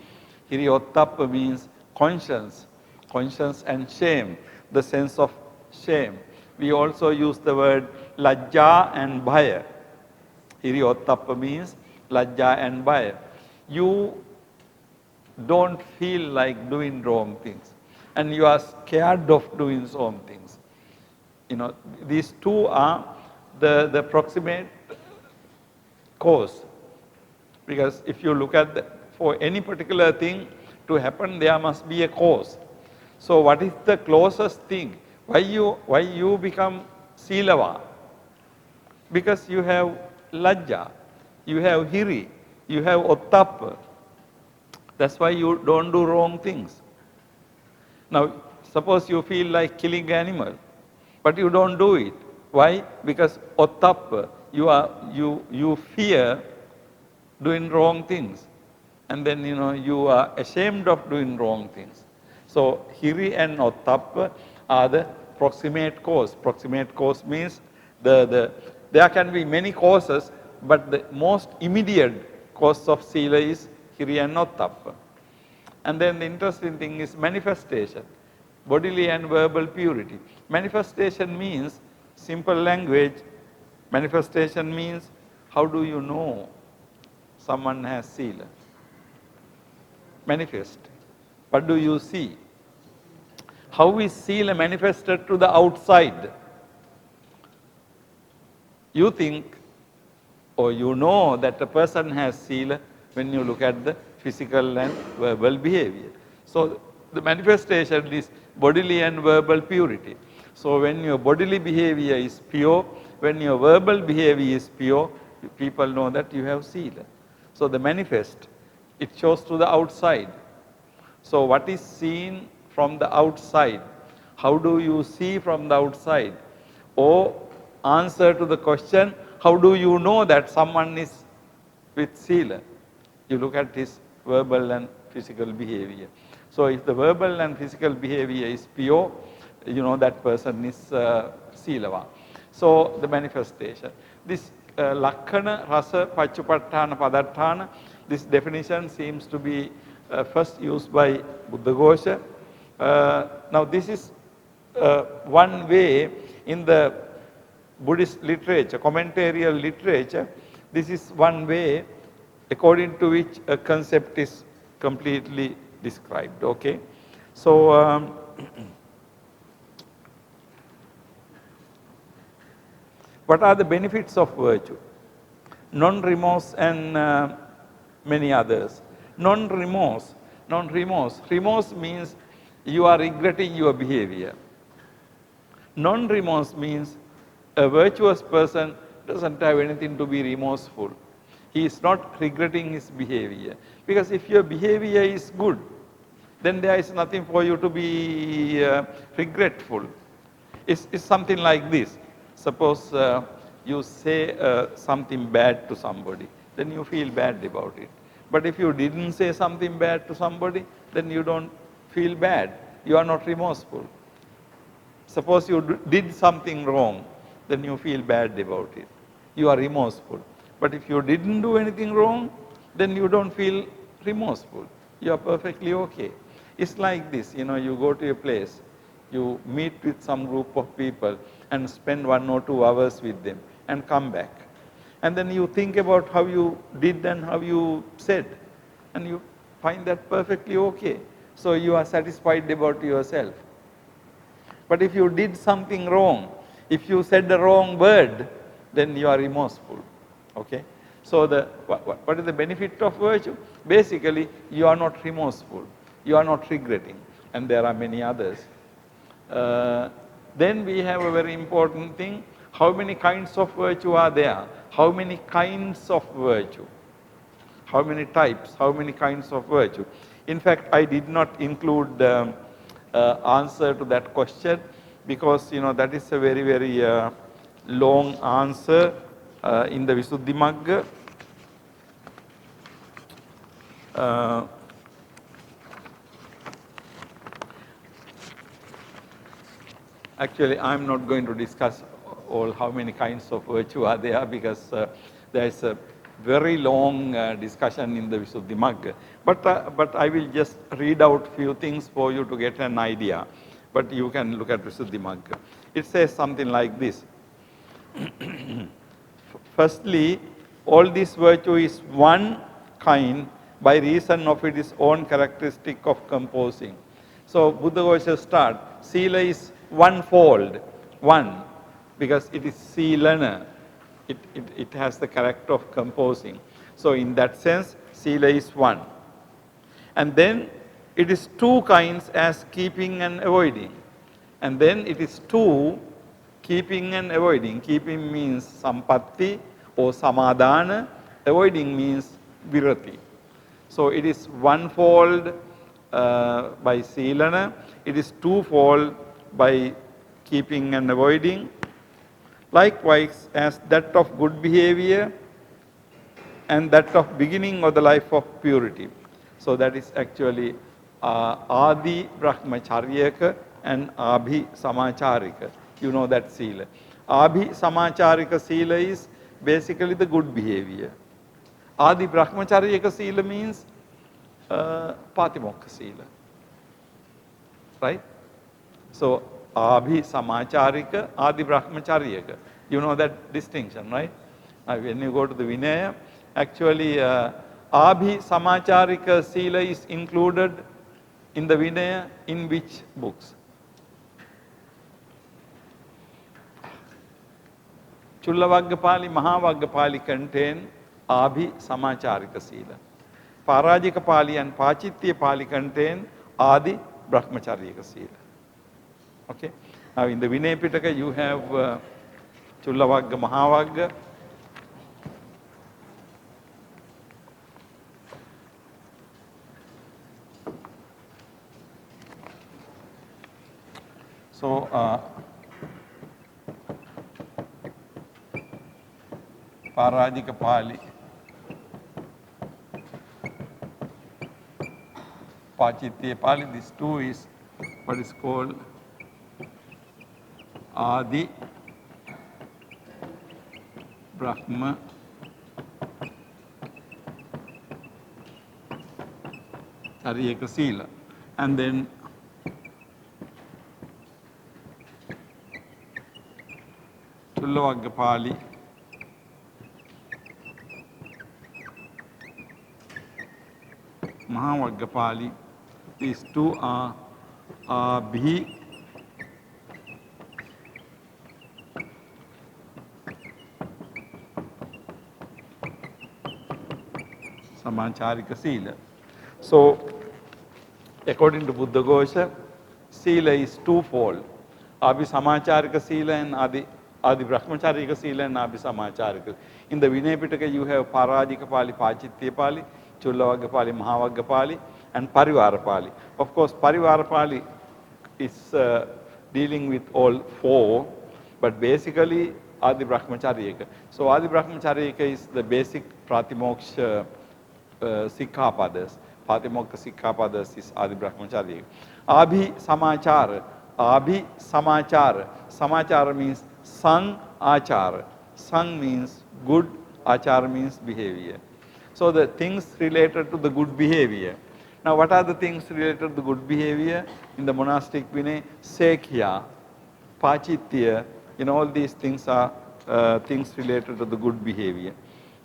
[SPEAKER 1] Hiri Ottappa means conscience, conscience and shame, the sense of shame. We also use the word Lajja and Bhaya. Hiri Ottappa means Lajja and Bhaya. You don't feel like doing wrong things, and you are scared of doing wrong things. You know, these two are the proximate cause. Because if you look at for any particular thing to happen, there must be a cause. So, what is the closest thing? Why you become Silava? Because you have Lajja, you have Hiri, you have Ottappa. That's why you don't do wrong things. Now, suppose you feel like killing an animal, but you don't do it. Why? Because ottappa, you fear doing wrong things. And then, you are ashamed of doing wrong things. So, hiri and ottappa are the proximate cause. Proximate cause means there can be many causes, but the most immediate cause of sila is hiri and ottappa. And then the interesting thing is manifestation, bodily and verbal purity. Manifestation means simple language. Manifestation means how do you know someone has sila? Manifest. What do you see? How is sila manifested to the outside? You think or you know that a person has sila when you look at the physical and verbal behavior. So, the manifestation is bodily and verbal purity. So, when your bodily behavior is pure, when your verbal behavior is pure, people know that you have sila. So, the manifest, it shows to the outside. So, what is seen from the outside? How do you see from the outside? Or answer to the question, how do you know that someone is with sila? You look at his verbal and physical behavior. So, if the verbal and physical behavior is pure, you know that person is silavan. So, the manifestation. This lakkana, rasa, paccupatthana, padatthana, this definition seems to be first used by Buddhaghosa. Now, this is one way in the Buddhist literature, commentarial literature, this is one way according to which a concept is completely described. Okay? So, what are the benefits of virtue? Non-remorse and many others. Non-remorse. Remorse means you are regretting your behavior. Non-remorse means a virtuous person doesn't have anything to be remorseful. He is not regretting his behavior. Because if your behavior is good, then there is nothing for you to be regretful. It's something like this. Suppose you say something bad to somebody, then you feel bad about it. But if you didn't say something bad to somebody, then you don't feel bad. You are not remorseful. Suppose you did something wrong, then you feel bad about it. You are remorseful. But if you didn't do anything wrong, then you don't feel remorseful. You are perfectly okay. It's like this, you go to a place, you meet with some group of people and spend 1 or 2 hours with them and come back. And then you think about how you did and how you said, and you find that perfectly okay. So you are satisfied about yourself. But if you did something wrong, if you said the wrong word, then you are remorseful. Okay? So what is the benefit of virtue? Basically, you are not remorseful. You are not regretting. And there are many others. Then we have a very important thing. How many kinds of virtue are there? How many kinds of virtue? How many types? How many kinds of virtue? In fact, I did not include the answer to that question because that is a very, very long answer in the Visuddhimagga. Actually, I am not going to discuss all how many kinds of virtue are there because there is a very long discussion in the Visuddhimagga. But I will just read out few things for you to get an idea. But you can look at Visuddhimagga. It says something like this. Firstly, all this virtue is one kind by reason of its own characteristic of composing. So Buddhaghosa start, Sila is one-fold, one, because it is Silana. It has the character of composing. So in that sense, Sila is one. And then it is two kinds as keeping and avoiding. And then it is two, keeping and avoiding. Keeping means sampatti or samadhana, avoiding means virati. So it is one-fold by Silana, it is two-fold by keeping and avoiding. Likewise, as that of good behavior and that of beginning of the life of purity. So that is actually Adi Brahmacharyaka and Abhi Samacharika. You know that Sila. Abhi Samacharika Sila is basically the good behavior. Adi Brahmacharyaka Sila means Patimokha Sila. Right? So Abhi Samacharika, Adi Brahmacharyaka. You know that distinction, right? When you go to the Vinaya, actually Abhi Samacharika Sila is included in the Vinaya in which books? Chullavagga Mahavagga contain Abhi Samacharika Sila. Parajika Pali and Pachitya Pali contain Adi Brahmacharya Sila. Okay. Now in the Vinaya Pitaka you have Chullavagga Mahavagga. So Parajika Pali, Pachitya Pali, these two is what is called Adi Brahma Charyaka Sila. And then Chullavagga Pali, Mahavagga Pali, these two are Abhi Samacharika Sila. So according to Buddha Ghosha, Sila is twofold. Abhi Samacharika Sila and Adi Brahmacharika Sila and Abhi Samacharika. In the Vinaya Pitaka you have Parajika Pali, Pachitya Pali, Chullavagga Pali, Mahavagga Pali and Parivara Pali. Of course, Parivara Pali is dealing with all four, but basically Adi Brahmacharya. So Adi Brahmacharya is the basic Pratimoksha Sikkhapadas. Patimokha Sikkhapadas is Adi Brahmacharya. Abhi Samachara. Abhi Samachara. Samachara means Sang Achara. Sang means good, Achara means behavior. So the things related to the good behavior. Now what are the things related to the good behavior? In the monastic Vinaya, Sekhya, Pachitya, all these things are things related to the good behavior.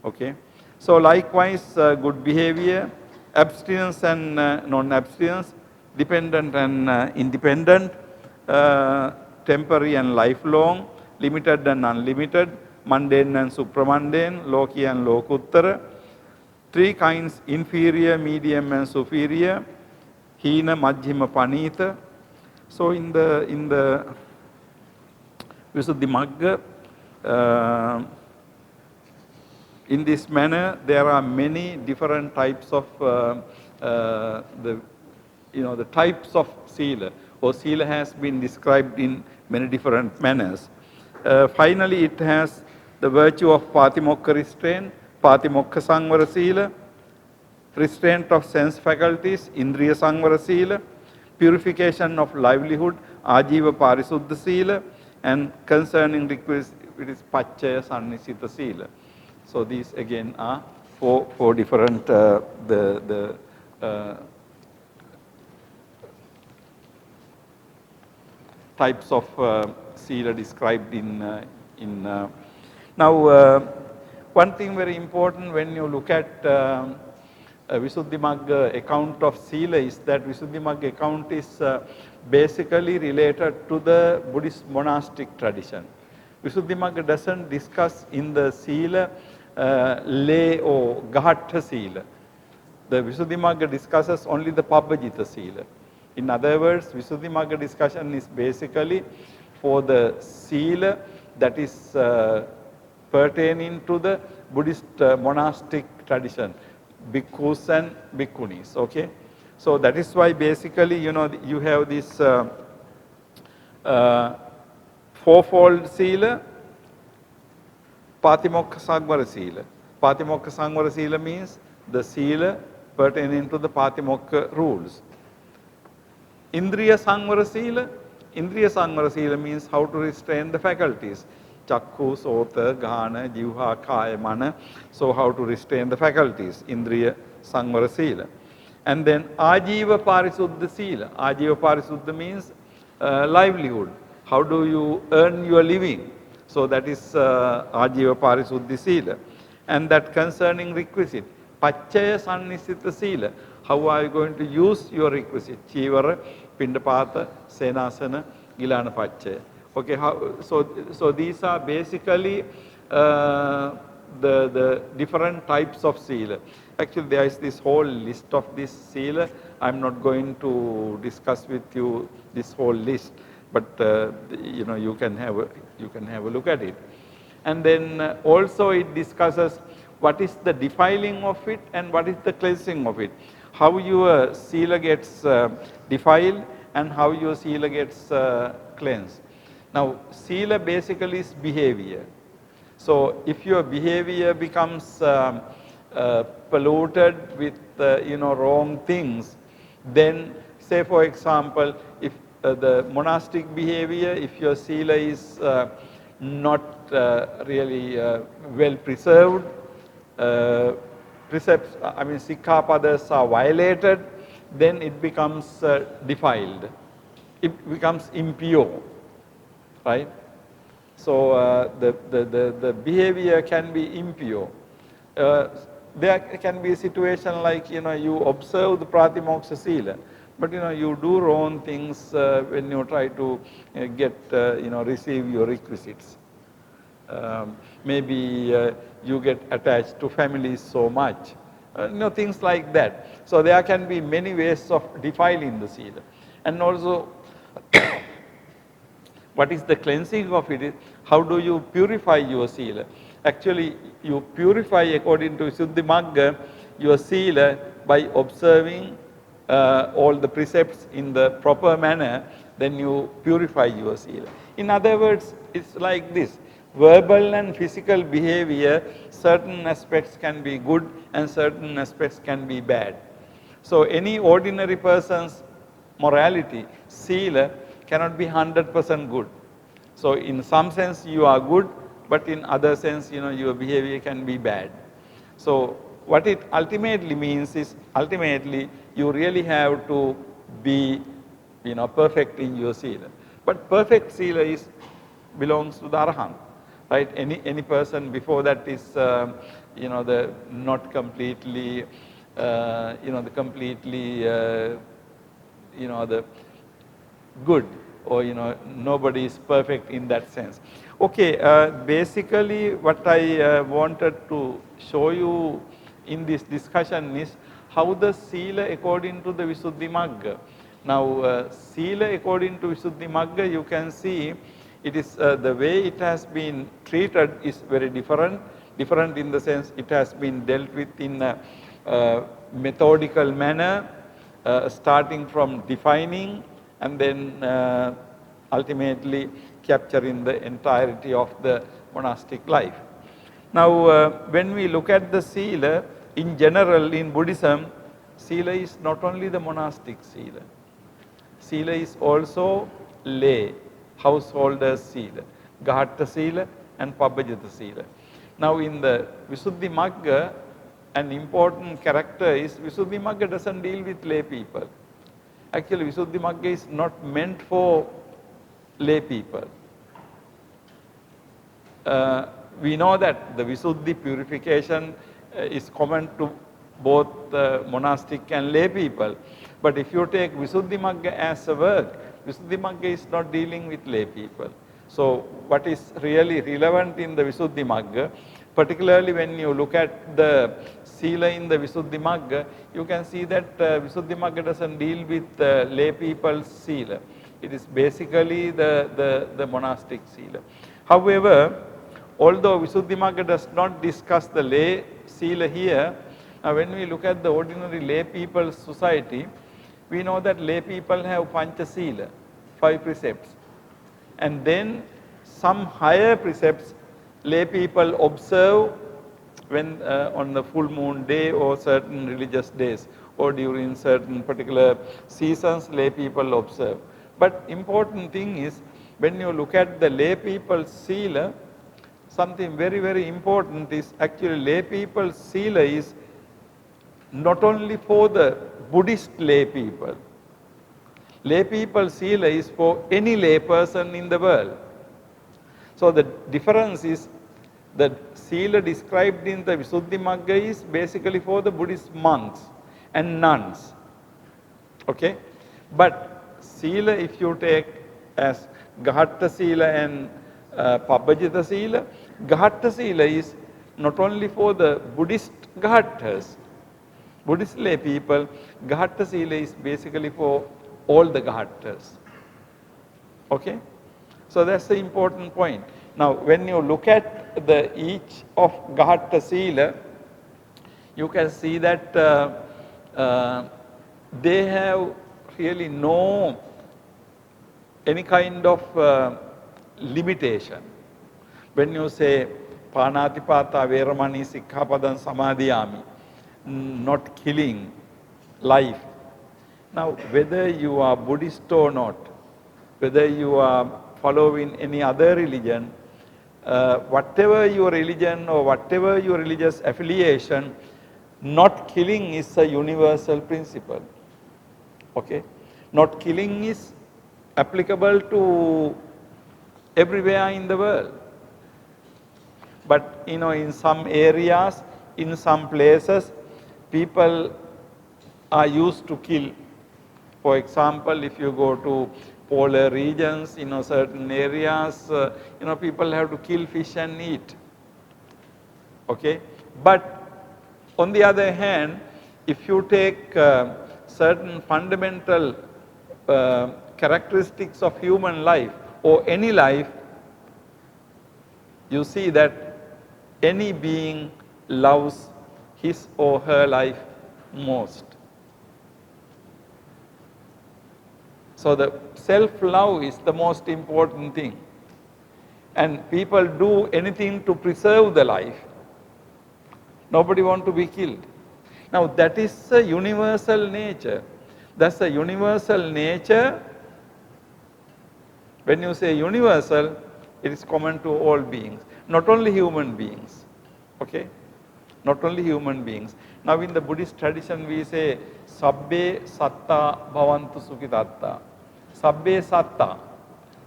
[SPEAKER 1] Okay. So likewise, good behavior, abstinence and non-abstinence, dependent and independent, temporary and lifelong, limited and unlimited, mundane and supramundane, loki and lokuttara, three kinds, inferior, medium and superior, hina, majjhima, panita. So in the Visuddhimagga, in this manner, there are many different types of the types of sila, or sila has been described in many different manners. Finally, it has the virtue of Patimokha restraint, Patimokha Sangvara Sila, restraint of sense faculties, Indriya Sangvara Sila, purification of livelihood, Ajiva Parisuddha Sila, and concerning request, it is Pachaya Sannisita Sila. So these again are four different types of sila described in now one thing very important when you look at Visuddhimagga account of sila is that Visuddhimagga account is basically related to the Buddhist monastic tradition. Visuddhimagga doesn't discuss in the sila lay or Ghatha Sila. The Visuddhimagga discusses only the Pabbajita Sila. In other words, Visuddhimagga discussion is basically for the Sila that is pertaining to the Buddhist monastic tradition. bhikkhus and bhikkhunis, okay? So that is why basically, you know, you have this fourfold sila, Patimokha Sangvara Sila. Patimokha Sangvara Sila means the sila pertaining to the Patimokha rules. Indriya Sangvara Sila. Indriya Sangvara Sila means how to restrain the faculties. Chakku, Sota, Ghana, Jivha, Kaya, Mana. So how to restrain the faculties. Indriya Sangvara Sila. And then Ajiva Parisuddha Sila. Ajiva Parisuddha means livelihood. How do you earn your living? So that is Ajiva Parisuddhi Sila. And that concerning requisite. Pachaya Sannisita Sila. How are you going to use your requisite? Chivara, Pindapata, Senasana, Gilana Pachaya. Okay, so these are basically the different types of sila. Actually, there is this whole list of this sila. I'm not going to discuss with you this whole list, but you know, you can have a look at it. And then also it discusses what is the defiling of it and what is the cleansing of it. How your sila gets defiled and how your sila gets cleansed. Now, sila basically is behavior. So, if your behavior becomes polluted with you know, wrong things, then say for example, if the monastic behavior, if your sila is not really well preserved, precepts, I mean sikkhapadas are violated, then it becomes defiled. It becomes impure, right? So the behavior can be impure. There can be a situation like, you know, you observe the Pratimoksha Sila, but you know, you do wrong things when you try to get, you know, receive your requisites. Maybe you get attached to families so much, you know, things like that. So there can be many ways of defiling the sila. And also, what is the cleansing of it is, how do you purify your sila? Actually, you purify according to Visuddhi Magga your sila by observing all the precepts in the proper manner, then you purify your sila. In other words, it's like this. Verbal and physical behavior, certain aspects can be good and certain aspects can be bad. So any ordinary person's morality, sila, cannot be 100% good. So in some sense you are good, but in other sense, you know, your behavior can be bad. So what it ultimately means is, ultimately you really have to be, you know, perfect in your sila. But perfect sila belongs to the Arahant. Right? Any person before that is, you know, the not completely, you know, the completely, you know, the good, or you know, nobody is perfect in that sense. Okay, basically what I wanted to show you in this discussion is how the sila according to the Visuddhi Magga. Now, sila according to Visuddhi Magga, you can see it is the way it has been treated is very different. Different in the sense it has been dealt with in a methodical manner, starting from defining and then ultimately capturing the entirety of the monastic life. Now, when we look at the sila, in general in Buddhism, sila is not only the monastic sila. Sila is also lay, householder's sila, Gahatta sila and Pabbajita sila. Now in the Visuddhi Magga, an important character is Visuddhi Magga doesn't deal with lay people. Actually, Visuddhi Magga is not meant for lay people. We know that the Visuddhi purification is common to both monastic and lay people. But if you take Visuddhi Magga as a work, Visuddhi Magga is not dealing with lay people. So what is really relevant in the Visuddhi Magga, particularly when you look at the sila in the Visuddhi Magga, you can see that Visuddhi Magga doesn't deal with lay people's sila. It is basically the monastic sila. However, although Visuddhi Magga does not discuss the lay sila here, Now, when we look at the ordinary lay people's society, we know that lay people have Pancha Sila, 5 precepts. And then some higher precepts lay people observe when on the full moon day or certain religious days or during certain particular seasons lay people observe. But important thing is when you look at the lay people's Sila, something very, very important is actually lay people's Sila is not only for the Buddhist lay people. Lay people's Sila is for any lay person in the world. So the difference is the Sila described in the Visuddhimagga is basically for the Buddhist monks and nuns. Okay? But Sila, if you take as Gahatta Sila and Pabbajita Sila, Gahatta Sila is not only for the Buddhist Gahattas, Buddhist lay people, Gahatta Sila is basically for all the Gahattas. Okay? So that's the important point. Now, when you look at each of Gahatta Sila, you can see that they have really no any kind of limitation. When you say Panatipata Veramani Sikkhapadan Samadhiyami, not killing life. Now, whether you are Buddhist or not, whether you are following any other religion, whatever your religion or whatever your religious affiliation, not killing is a universal principle. Okay? Not killing is applicable to everywhere in the world. But in some areas, in some places, people are used to kill. For example, if you go to polar regions, certain areas, people have to kill fish and eat. Okay? But on the other hand, if you take certain fundamental characteristics of human life or any life, you see that any being loves his or her life most. So the self-love is the most important thing. And people do anything to preserve the life. Nobody wants to be killed. Now that is a universal nature. That's a universal nature. When you say universal, it is common to all beings, not only human beings. Okay? Not only human beings. Now in the Buddhist tradition we say, Sabbe Satta Bhavantu Sukhitatta. Sabbe Satta.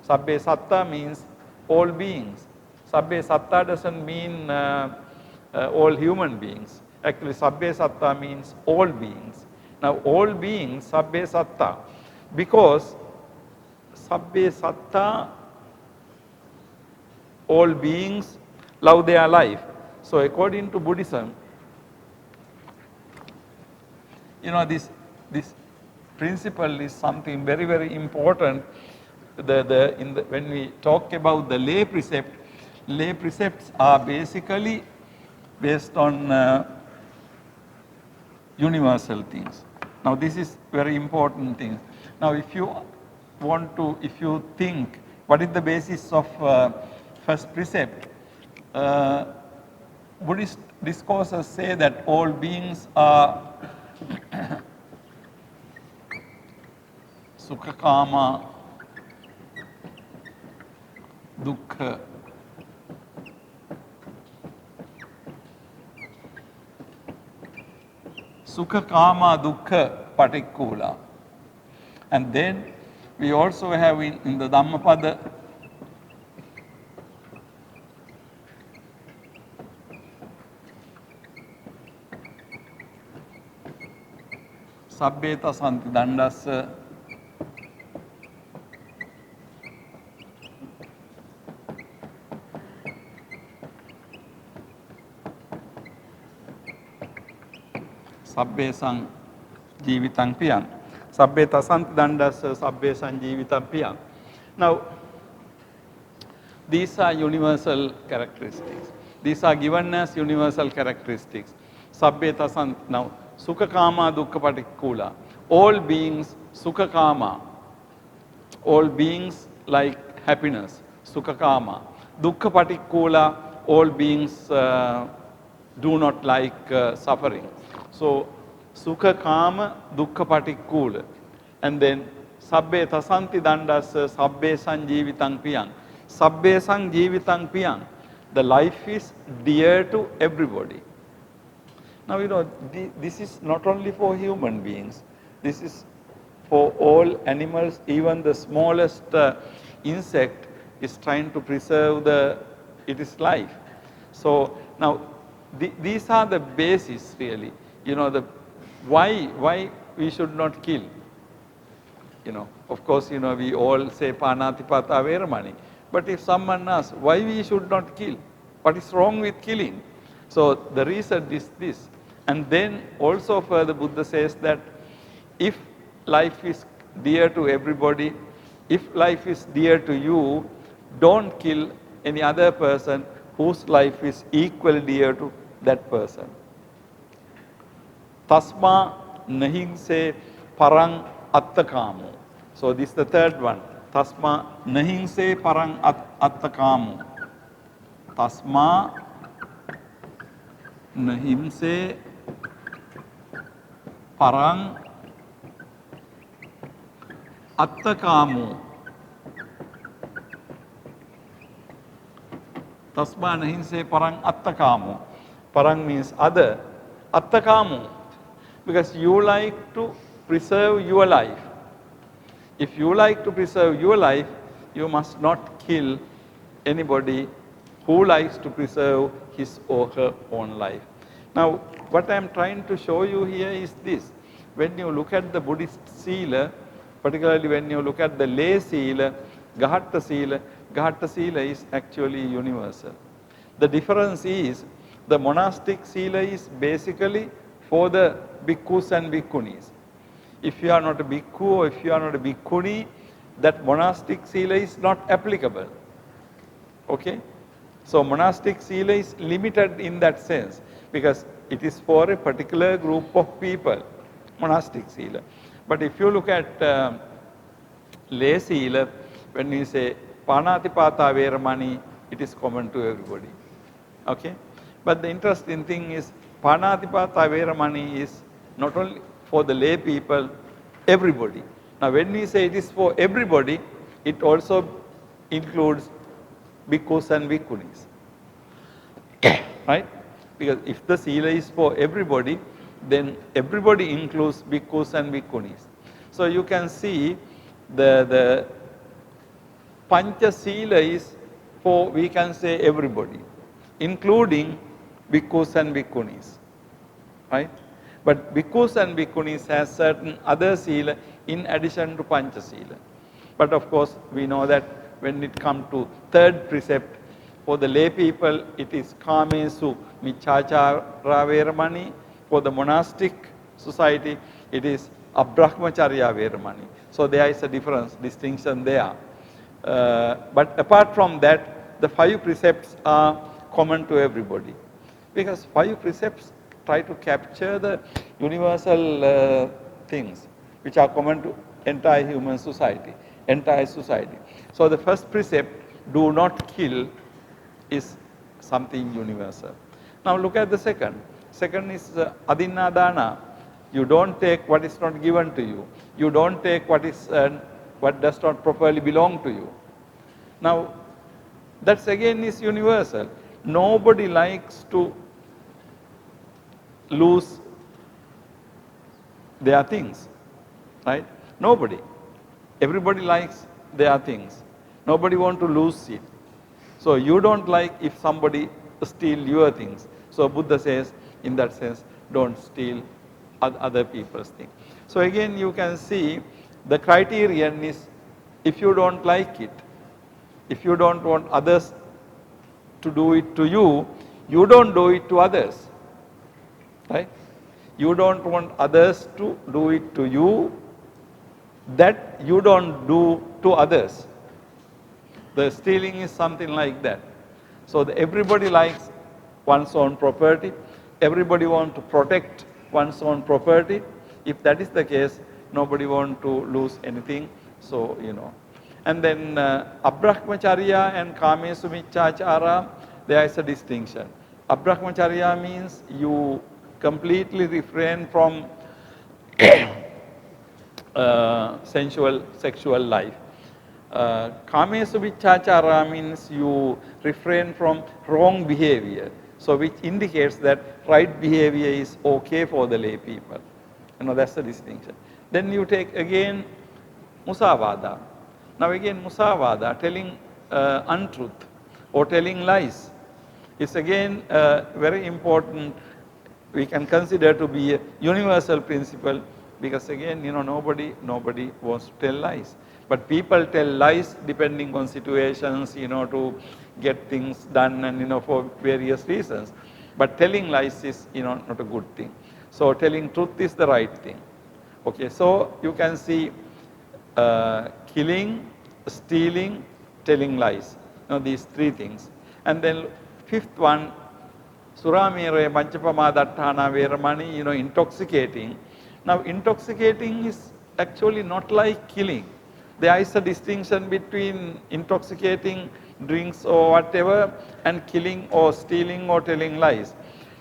[SPEAKER 1] Sabbe Satta means all beings. Sabbe Satta doesn't mean all human beings. Actually, Sabbe Satta means all beings. Now, all beings, Sabbe Satta, because Sabbe Satta, all beings love their life. So, according to Buddhism, this principle is something very, very important. When we talk about the lay precepts are basically based on universal things. Now this is very important thing. Now if you think what is the basis of first precept, Buddhist discourses say that all beings are Sukha Kama Dukkha. Sukha Kama Dukkha Patikula. And then we also have in the Dhammapada Sabbeta Santi Dandasa Sabbe Sang Jivitang Piyang. Sabbe Tasanti Dandasa Sabbe Sang Jivitang Piyang. Now, these are universal characteristics. These are given as universal characteristics. Sabbe Tasanti. Now, Sukha Kama, Dukkha Patikula. All beings, Sukha Kama. All beings like happiness, Sukha Kama. Dukkha Patikula, all beings do not like suffering. So, Sukha Kama, Dukkha Patikula. And then, Sabbe Tasanti Dandasa, Sabbe Sanjivitang Piyang. Sabbe Sanjivitang Piyang. The life is dear to everybody. Now, this is not only for human beings, this is for all animals, even the smallest insect is trying to preserve its life. So, now these are the basis really, why we should not kill. Of course, we all say Panatipata Veramani, but if someone asks why we should not kill, what is wrong with killing? So, the reason is this. And then also further Buddha says that if life is dear to everybody, if life is dear to you, don't kill any other person whose life is equally dear to that person. Tasma nahingse parang attakamu. So this is the third one. Tasma nahingse parang attakamu. Tasma nahimse parang attakamu. Tasma nahimse parang attakamu. Parang means other. Attakamu. Because you like to preserve your life. If you like to preserve your life, you must not kill anybody who likes to preserve his or her own life. Now, what I am trying to show you here is this. When you look at the Buddhist Sila, particularly when you look at the lay Sila, Gahatta Sila is actually universal. The difference is the monastic Sila is basically for the bhikkhus and bhikkhunis. If you are not a bhikkhu or if you are not a bhikkhuni, that monastic Sila is not applicable. Okay? So, monastic Sila is limited in that sense because it is for a particular group of people, monastic Sila. But if you look at lay Sila, when you say Panatipata Veramani, it is common to everybody. Okay? But the interesting thing is Panatipata Veramani is not only for the lay people, everybody. Now, when we say it is for everybody, it also includes bhikkhus and bhikkhunis. Right? Because if the Sila is for everybody, then everybody includes bhikkhus and bhikkhunis. So, you can see the Pancha Sila is for, we can say, everybody, including bhikkhus and bhikkhunis. Right? But bhikkhus and bhikkhunis has certain other Sila in addition to Pancha Sila. But of course, we know that when it comes to third precept, for the lay people, it is Kamesu Michachara Veramani. For the monastic society, it is Abrahmacharya Veramani. So there is a difference, distinction there. But apart from that, the 5 precepts are common to everybody. Because 5 precepts try to capture the universal things which are common to entire human society, entire society. So the first precept, do not kill, is something universal. Now look at the second. Second is Adinadana. You don't take what is not given to you. You don't take what does not properly belong to you. Now that again is universal. Nobody likes to lose their things, right? Nobody. Everybody likes their things. Nobody wants to lose it. So you don't like if somebody steal your things. So Buddha says, in that sense, don't steal other people's things. So again, you can see the criterion is if you don't like it, if you don't want others to do it to you, you don't do it to others. Right? You don't want others to do it to you, that you don't do to others. The stealing is something like that. So everybody likes one's own property, everybody wants to protect one's own property. If that is the case, nobody want to lose anything. So, And then Abrahmacharya and Kamesu Michachara, there is a distinction. Abrahmacharya means you completely refrain from sensual, sexual life. Kamesu Vichachara means you refrain from wrong behavior. So which indicates that right behavior is okay for the lay people. That's the distinction. Then you take again Musavada. Now again Musavada, telling untruth or telling lies, is again very important. We can consider to be a universal principle because again, nobody wants to tell lies. But people tell lies depending on situations, to get things done and, for various reasons. But telling lies is, not a good thing. So telling truth is the right thing. Okay, so you can see killing, stealing, telling lies. These three things. And then fifth one, Suramere, Panchapama, Dattana, Veramani, intoxicating. Now intoxicating is actually not like killing. There is a distinction between intoxicating drinks or whatever and killing or stealing or telling lies.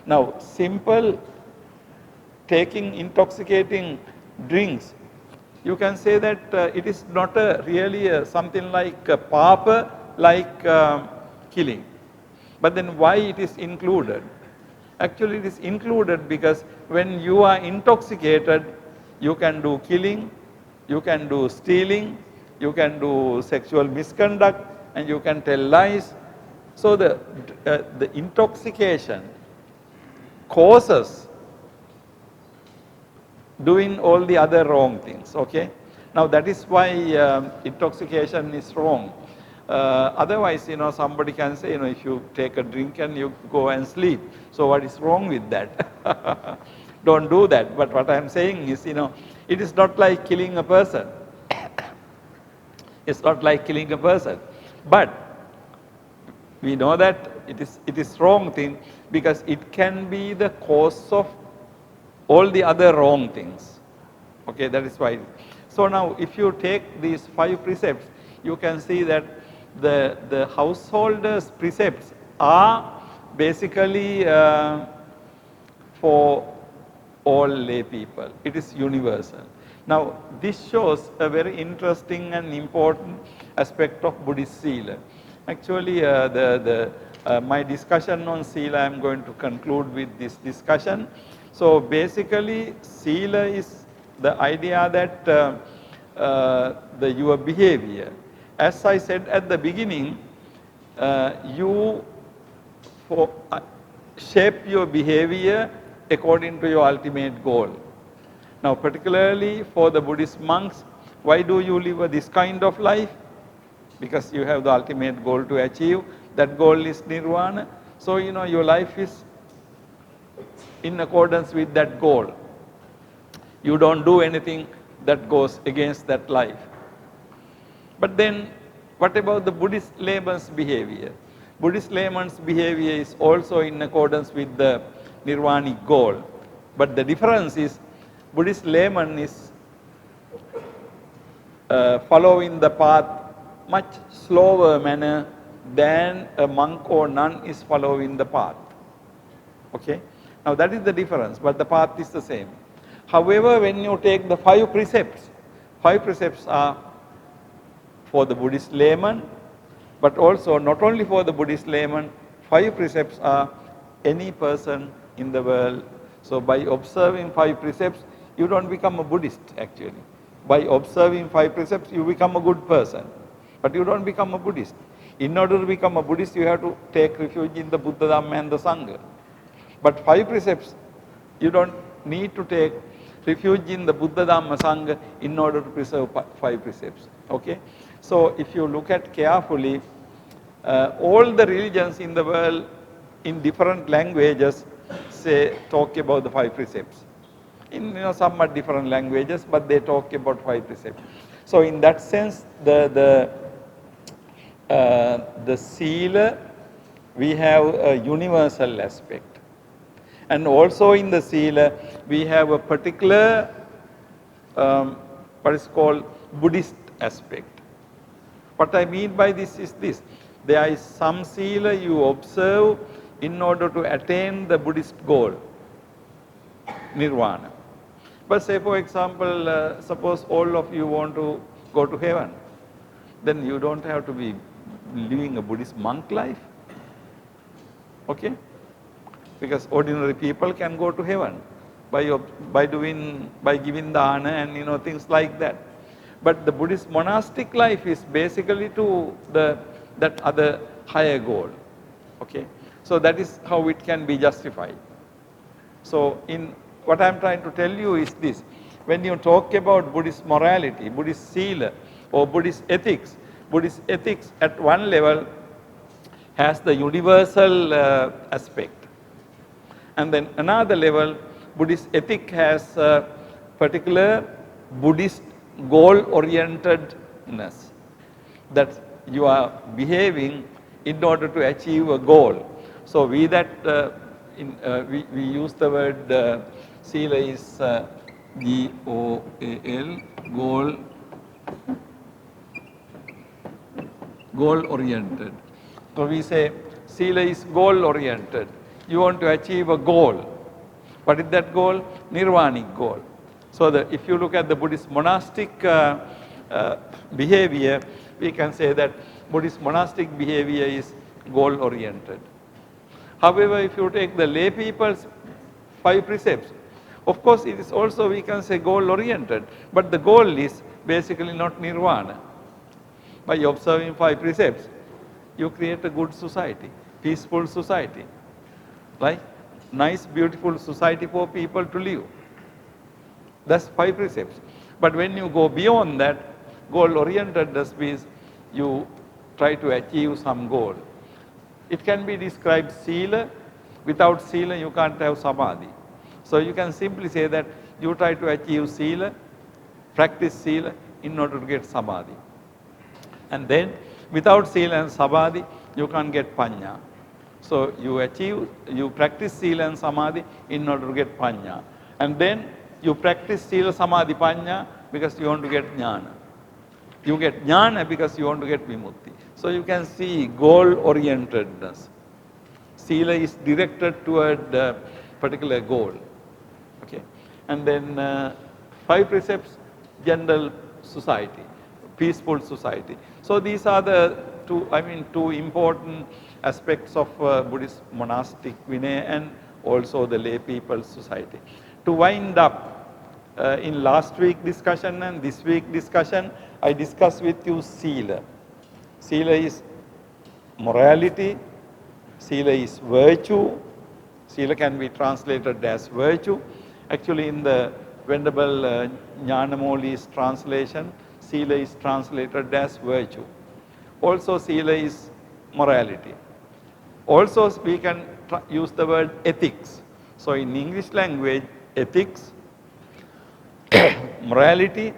[SPEAKER 1] Now simple taking intoxicating drinks, you can say that it is not really something like a papa, like killing. But then why it is included? Actually it is included because when you are intoxicated, you can do killing, you can do stealing, you can do sexual misconduct, and you can tell lies. So the intoxication causes doing all the other wrong things, okay? Now that is why intoxication is wrong. Otherwise, somebody can say, if you take a drink and you go and sleep, so what is wrong with that? Don't do that. But what I am saying is, it is not like killing a person. It's not like killing a person. But we know that it is wrong thing because it can be the cause of all the other wrong things. Okay, that is why. So now if you take these 5 precepts, you can see that the householders' precepts are basically for all lay people. It is universal. Now this shows a very interesting and important aspect of Buddhist Sila. Actually my discussion on Sila, I am going to conclude with this discussion. So basically Sila is the idea that your behavior. As I said at the beginning, you shape your behavior according to your ultimate goal. Now particularly for the Buddhist monks, why do you live this kind of life? Because you have the ultimate goal to achieve. That goal is nirvana. So your life is in accordance with that goal. You don't do anything that goes against that life. But then, what about the Buddhist layman's behavior? Buddhist layman's behavior is also in accordance with the nirvanic goal. But the difference is, Buddhist layman is following the path much slower manner than a monk or nun is following the path. Okay? Now that is the difference, but the path is the same. However, when you take the 5 precepts are for the Buddhist layman, but also not only for the Buddhist layman, 5 precepts are any person in the world. So by observing 5 precepts, you don't become a Buddhist actually. By observing 5 precepts, you become a good person, but you don't become a Buddhist. In order to become a Buddhist, you have to take refuge in the Buddha, Dhamma and the Sangha. But 5 precepts, you don't need to take refuge in the Buddha, Dhamma, Sangha in order to preserve 5 precepts. Okay? So if you look at carefully, all the religions in the world in different languages talk about the 5 precepts. In somewhat different languages, but they talk about 5 precepts. So in that sense, the Sila, we have a universal aspect. And also in the Sila, we have a particular what is called Buddhist aspect. What I mean by this is this: there is some Sila you observe in order to attain the Buddhist goal, Nirvana. But say for example, suppose all of you want to go to heaven, then you don't have to be living a Buddhist monk life, okay? Because ordinary people can go to heaven by giving dana and things like that. But the Buddhist monastic life is basically to that other higher goal, okay? So that is how it can be justified. So what I am trying to tell you is this: when you talk about Buddhist morality, Buddhist Sila or Buddhist ethics at one level has the universal aspect. And then another level, Buddhist ethic has a particular Buddhist goal-orientedness, that you are behaving in order to achieve a goal. So we use the word Sila is G-O-A-L, goal-oriented. So we say Sila is goal-oriented. You want to achieve a goal. What is that goal? Nirvanic goal. So if you look at the Buddhist monastic behavior, we can say that Buddhist monastic behavior is goal-oriented. However, if you take the lay people's 5 precepts, of course it is also, we can say, goal-oriented, but the goal is basically not nirvana. By observing 5 precepts, you create a good society, peaceful society, right? Nice, beautiful society for people to live. That's 5 precepts. But when you go beyond that, goal-orientedness means you try to achieve some goal. It can be described Sila. Without Sila, you can't have Samadhi. So you can simply say that you try to achieve Sila, practice Sila in order to get Samadhi. And then without Sila and Samadhi, you can't get Panya. So you practice Sila and Samadhi in order to get Panya. And then you practice Sila, Samadhi, Panya because you want to get Jnana. You get Jnana because you want to get Vimutti. So you can see goal-orientedness. Sila is directed toward a particular goal. Okay. And then 5 precepts, general society, peaceful society. So these are the two important aspects of Buddhist monastic Vinaya and also the lay people's society. To wind up, in last week discussion and this week discussion, I discussed with you Sila. Sila is morality, Sila is virtue, Sila can be translated as virtue. Actually in the Venerable Jnanamoli's translation, Sila is translated as virtue. Also Sila is morality. Also we can use the word ethics. So in English language, ethics, morality,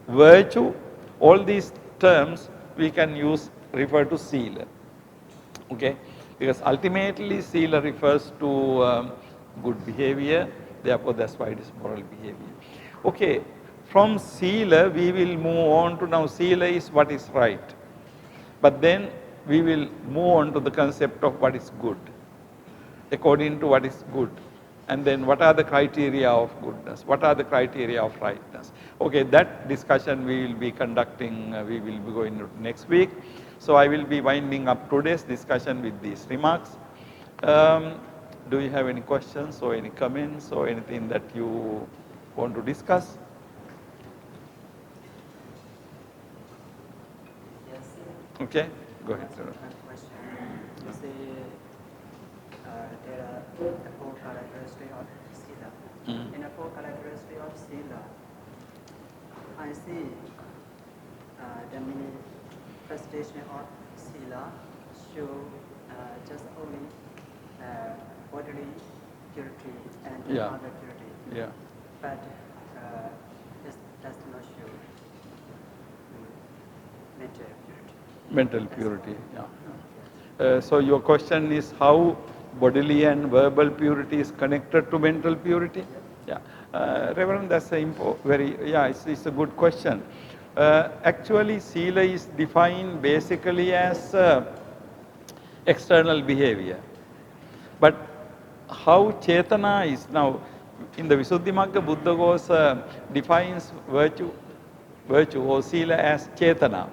[SPEAKER 1] virtue, all these terms we can refer to Sila. Okay, because ultimately Sila refers to good behavior, therefore that's why it is moral behavior. Okay, from Sila we will move on to now Sila is what is right. But then we will move on to the concept of what is good, according to what is good. And then what are the criteria of goodness? What are the criteria of rightness? Okay, that discussion we will be conducting, we will be going to next week. So I will be winding up today's discussion with these remarks. Do you have any questions or any comments or anything that you want to discuss?
[SPEAKER 2] Yes.
[SPEAKER 1] Okay, go ahead, sir.
[SPEAKER 2] Question. You say there are 4 characteristics of Sila. In the 4 characteristics of Sila, I see the manifestation of Sila show just only bodily purity and other purity.
[SPEAKER 1] Yeah.
[SPEAKER 2] But this does not show mental purity.
[SPEAKER 1] Mental purity, yeah. So your question is how bodily and verbal purity is connected to mental purity? Yeah, Reverend, that's it's a good question. Actually, Sila is defined basically as external behavior. But how Chetana is now, in the Visuddhimagga, Buddha Ghosa defines virtue or Sila as Chetana.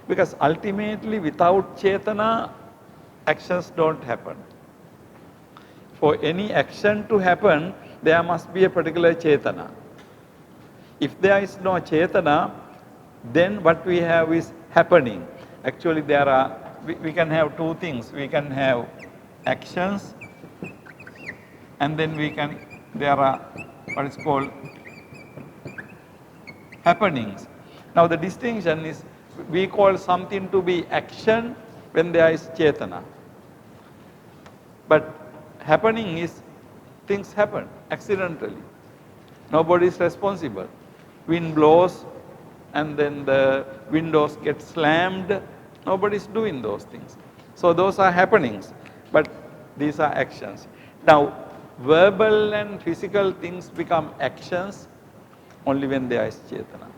[SPEAKER 1] Because ultimately, without Chetana, actions don't happen. For any action to happen, there must be a particular Chetana. If there is no Chetana, then what we have is happening. Actually, we can have two things. We can have actions, and then there are what is called happenings. Now the distinction is, we call something to be action when there is Chetana. But happening is, things happen accidentally. Nobody is responsible. Wind blows and then the windows get slammed. Nobody is doing those things. So those are happenings, but these are actions. Now, verbal and physical things become actions only when there is Chetana.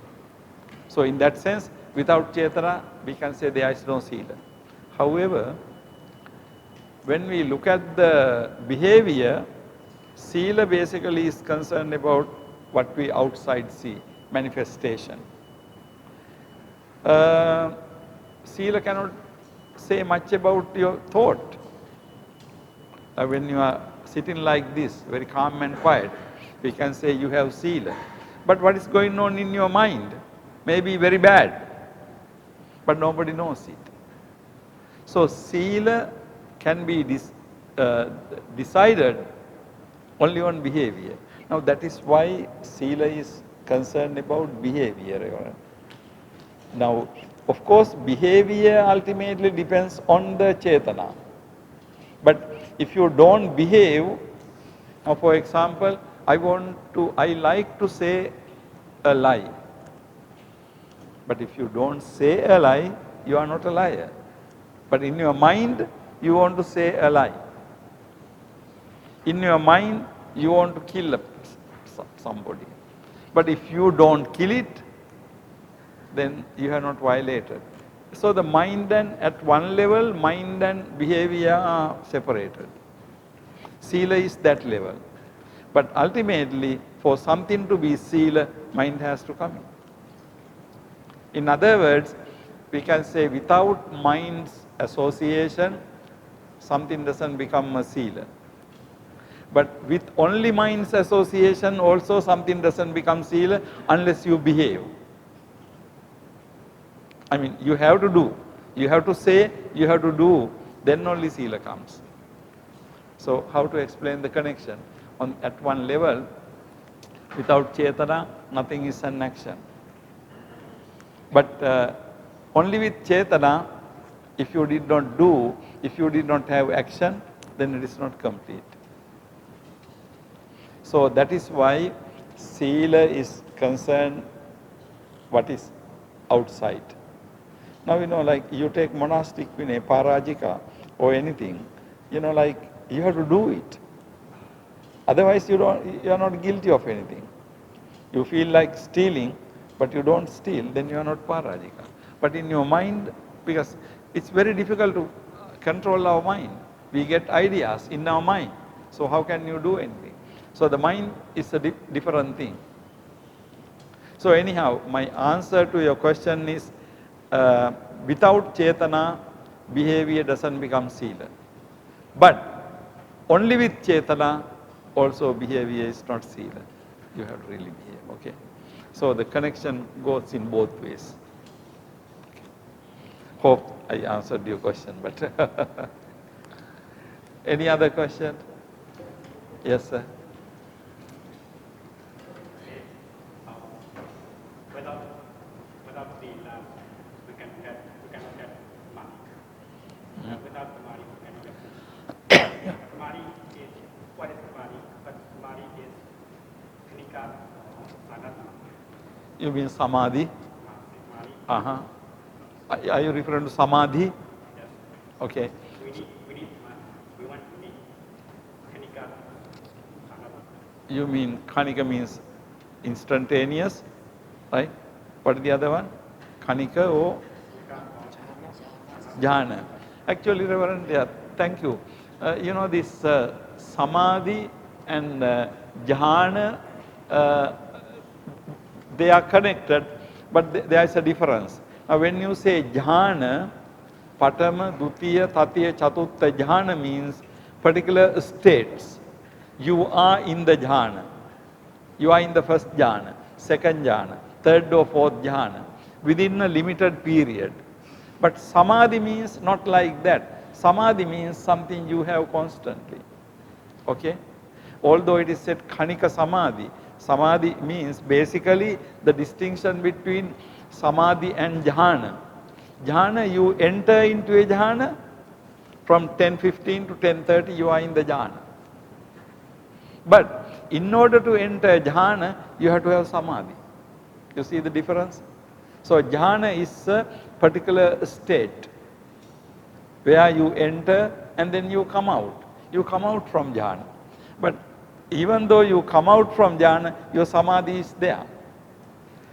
[SPEAKER 1] So in that sense, without Chetana, we can say there is no Sila. However, when we look at the behavior, Sila basically is concerned about what we outside see, manifestation. Sila cannot say much about your thought. When you are sitting like this, very calm and quiet, we can say you have Sila. But what is going on in your mind may be very bad, but nobody knows it. So Sila can be decided only on behavior. Now that is why Sila is concerned about behavior. Now, of course, behavior ultimately depends on the Chetana. But if you don't behave, now for example, I like to say a lie. But if you don't say a lie, you are not a liar. But in your mind, you want to say a lie. In your mind, you want to kill somebody. But if you don't kill it, then you have not violated. So the mind and at one level, mind and behavior are separated. Sila is that level. But ultimately, for something to be Sila, mind has to come in. In other words, we can say without mind's association, something doesn't become a Sila. But with only mind's association, also something doesn't become Sila unless you behave. I mean, you have to do, you have to say, you have to do, then only Sila comes. So how to explain the connection? At one level, without Chetana, nothing is an action. But only with Chetana, if you did not do, if you did not have action, then it is not complete. So that is why Sila is concerned what is outside. Now, like you take monastic Vinaya, Parajika or anything, like you have to do it. Otherwise, you are not guilty of anything. You feel like stealing, but you don't steal, then you are not Parajika. But in your mind, because it's very difficult to control our mind. We get ideas in our mind. So how can you do anything? So the mind is a different thing. So anyhow, my answer to your question is, without Chetana, behavior doesn't become Sila. But only with Chetana, also behavior is not Sila. You have to really behave, okay? So the connection goes in both ways. Okay. Hope I answered your question, but any other question? Yes, sir.
[SPEAKER 3] Without Sila, we cannot get money. Without Samadhi, we cannot get food. Samadhi is, what is Samadhi? But Samadhi is Khanika Anatta.
[SPEAKER 1] You mean Samadhi?
[SPEAKER 3] Samadhi.
[SPEAKER 1] Are you referring to Samadhi?
[SPEAKER 3] Yes.
[SPEAKER 1] Okay.
[SPEAKER 3] We need Samadhi. We want to need
[SPEAKER 1] You mean Khanika means instantaneous, right? What is the other one? Khanika or jhana. Actually, Reverend, yeah, thank you. You know, this samadhi and jhana, they are connected, but there is a difference. Now, when you say jhana, patama, dutiya, tatiya, chatutta, jhana means particular states. You are in the jhana. You are in the first jhana, second jhana, third or fourth jhana within a limited period. But samadhi means not like that. Samadhi means something you have constantly. Okay? Although it is said Khanika Samadhi, Samadhi means basically the distinction between Samadhi and Jhana. Jhana, you enter into a Jhana, from 10:15 to 10:30 you are in the Jhana. But in order to enter Jhana, you have to have Samadhi. You see the difference? So Jhana is a particular state where you enter and then you come out. You come out from Jhana. But even though you come out from Jhana, your Samadhi is there.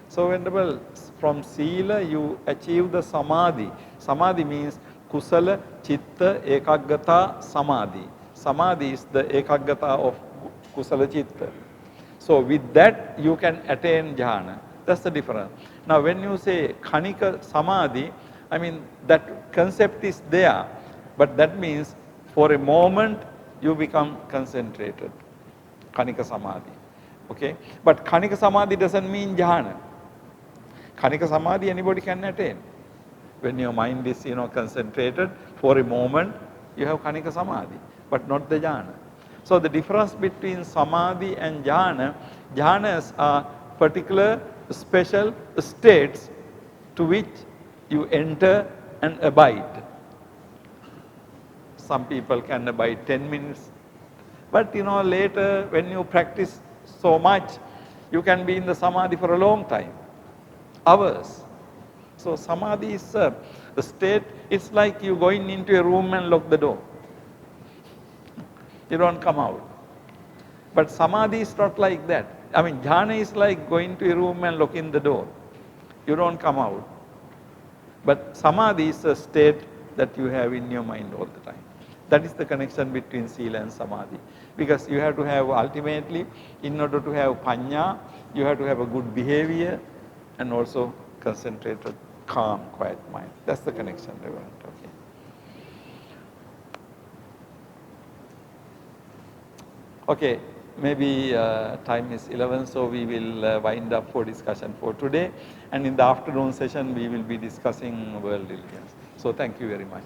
[SPEAKER 1] So Venerable, from Sila you achieve the Samadhi. Samadhi means Kusala, Chitta, Ekaggata, Samadhi. Samadhi is the Ekaggata of Kusala Chitta. So with that you can attain Jhana. That's the difference. Now when you say Khanika Samadhi, I mean that concept is there, but that means for a moment you become concentrated. Khanika Samadhi. Okay? But Khanika Samadhi doesn't mean Jhana. Khanika Samadhi anybody can attain. When your mind is, concentrated for a moment, you have Khanika Samadhi, but not the Jhana. So the difference between Samadhi and Jhana, Jhanas are particular special states to which you enter and abide. Some people can abide 10 minutes, but later when you practice so much, you can be in the Samadhi for a long time, hours. So Samadhi is a state, it's like you going into a room and lock the door. You don't come out. But Samadhi is not like that. I mean, Jhana is like going to a room and locking the door. You don't come out. But Samadhi is a state that you have in your mind all the time. That is the connection between Sila and Samadhi. Because you have to have ultimately, in order to have Panya, you have to have a good behavior and also concentrated, calm, quiet mind. That's the connection, Reverend. Okay. Okay, maybe time is 11, so we will wind up for discussion for today. And in the afternoon session, we will be discussing world religions. So thank you very much.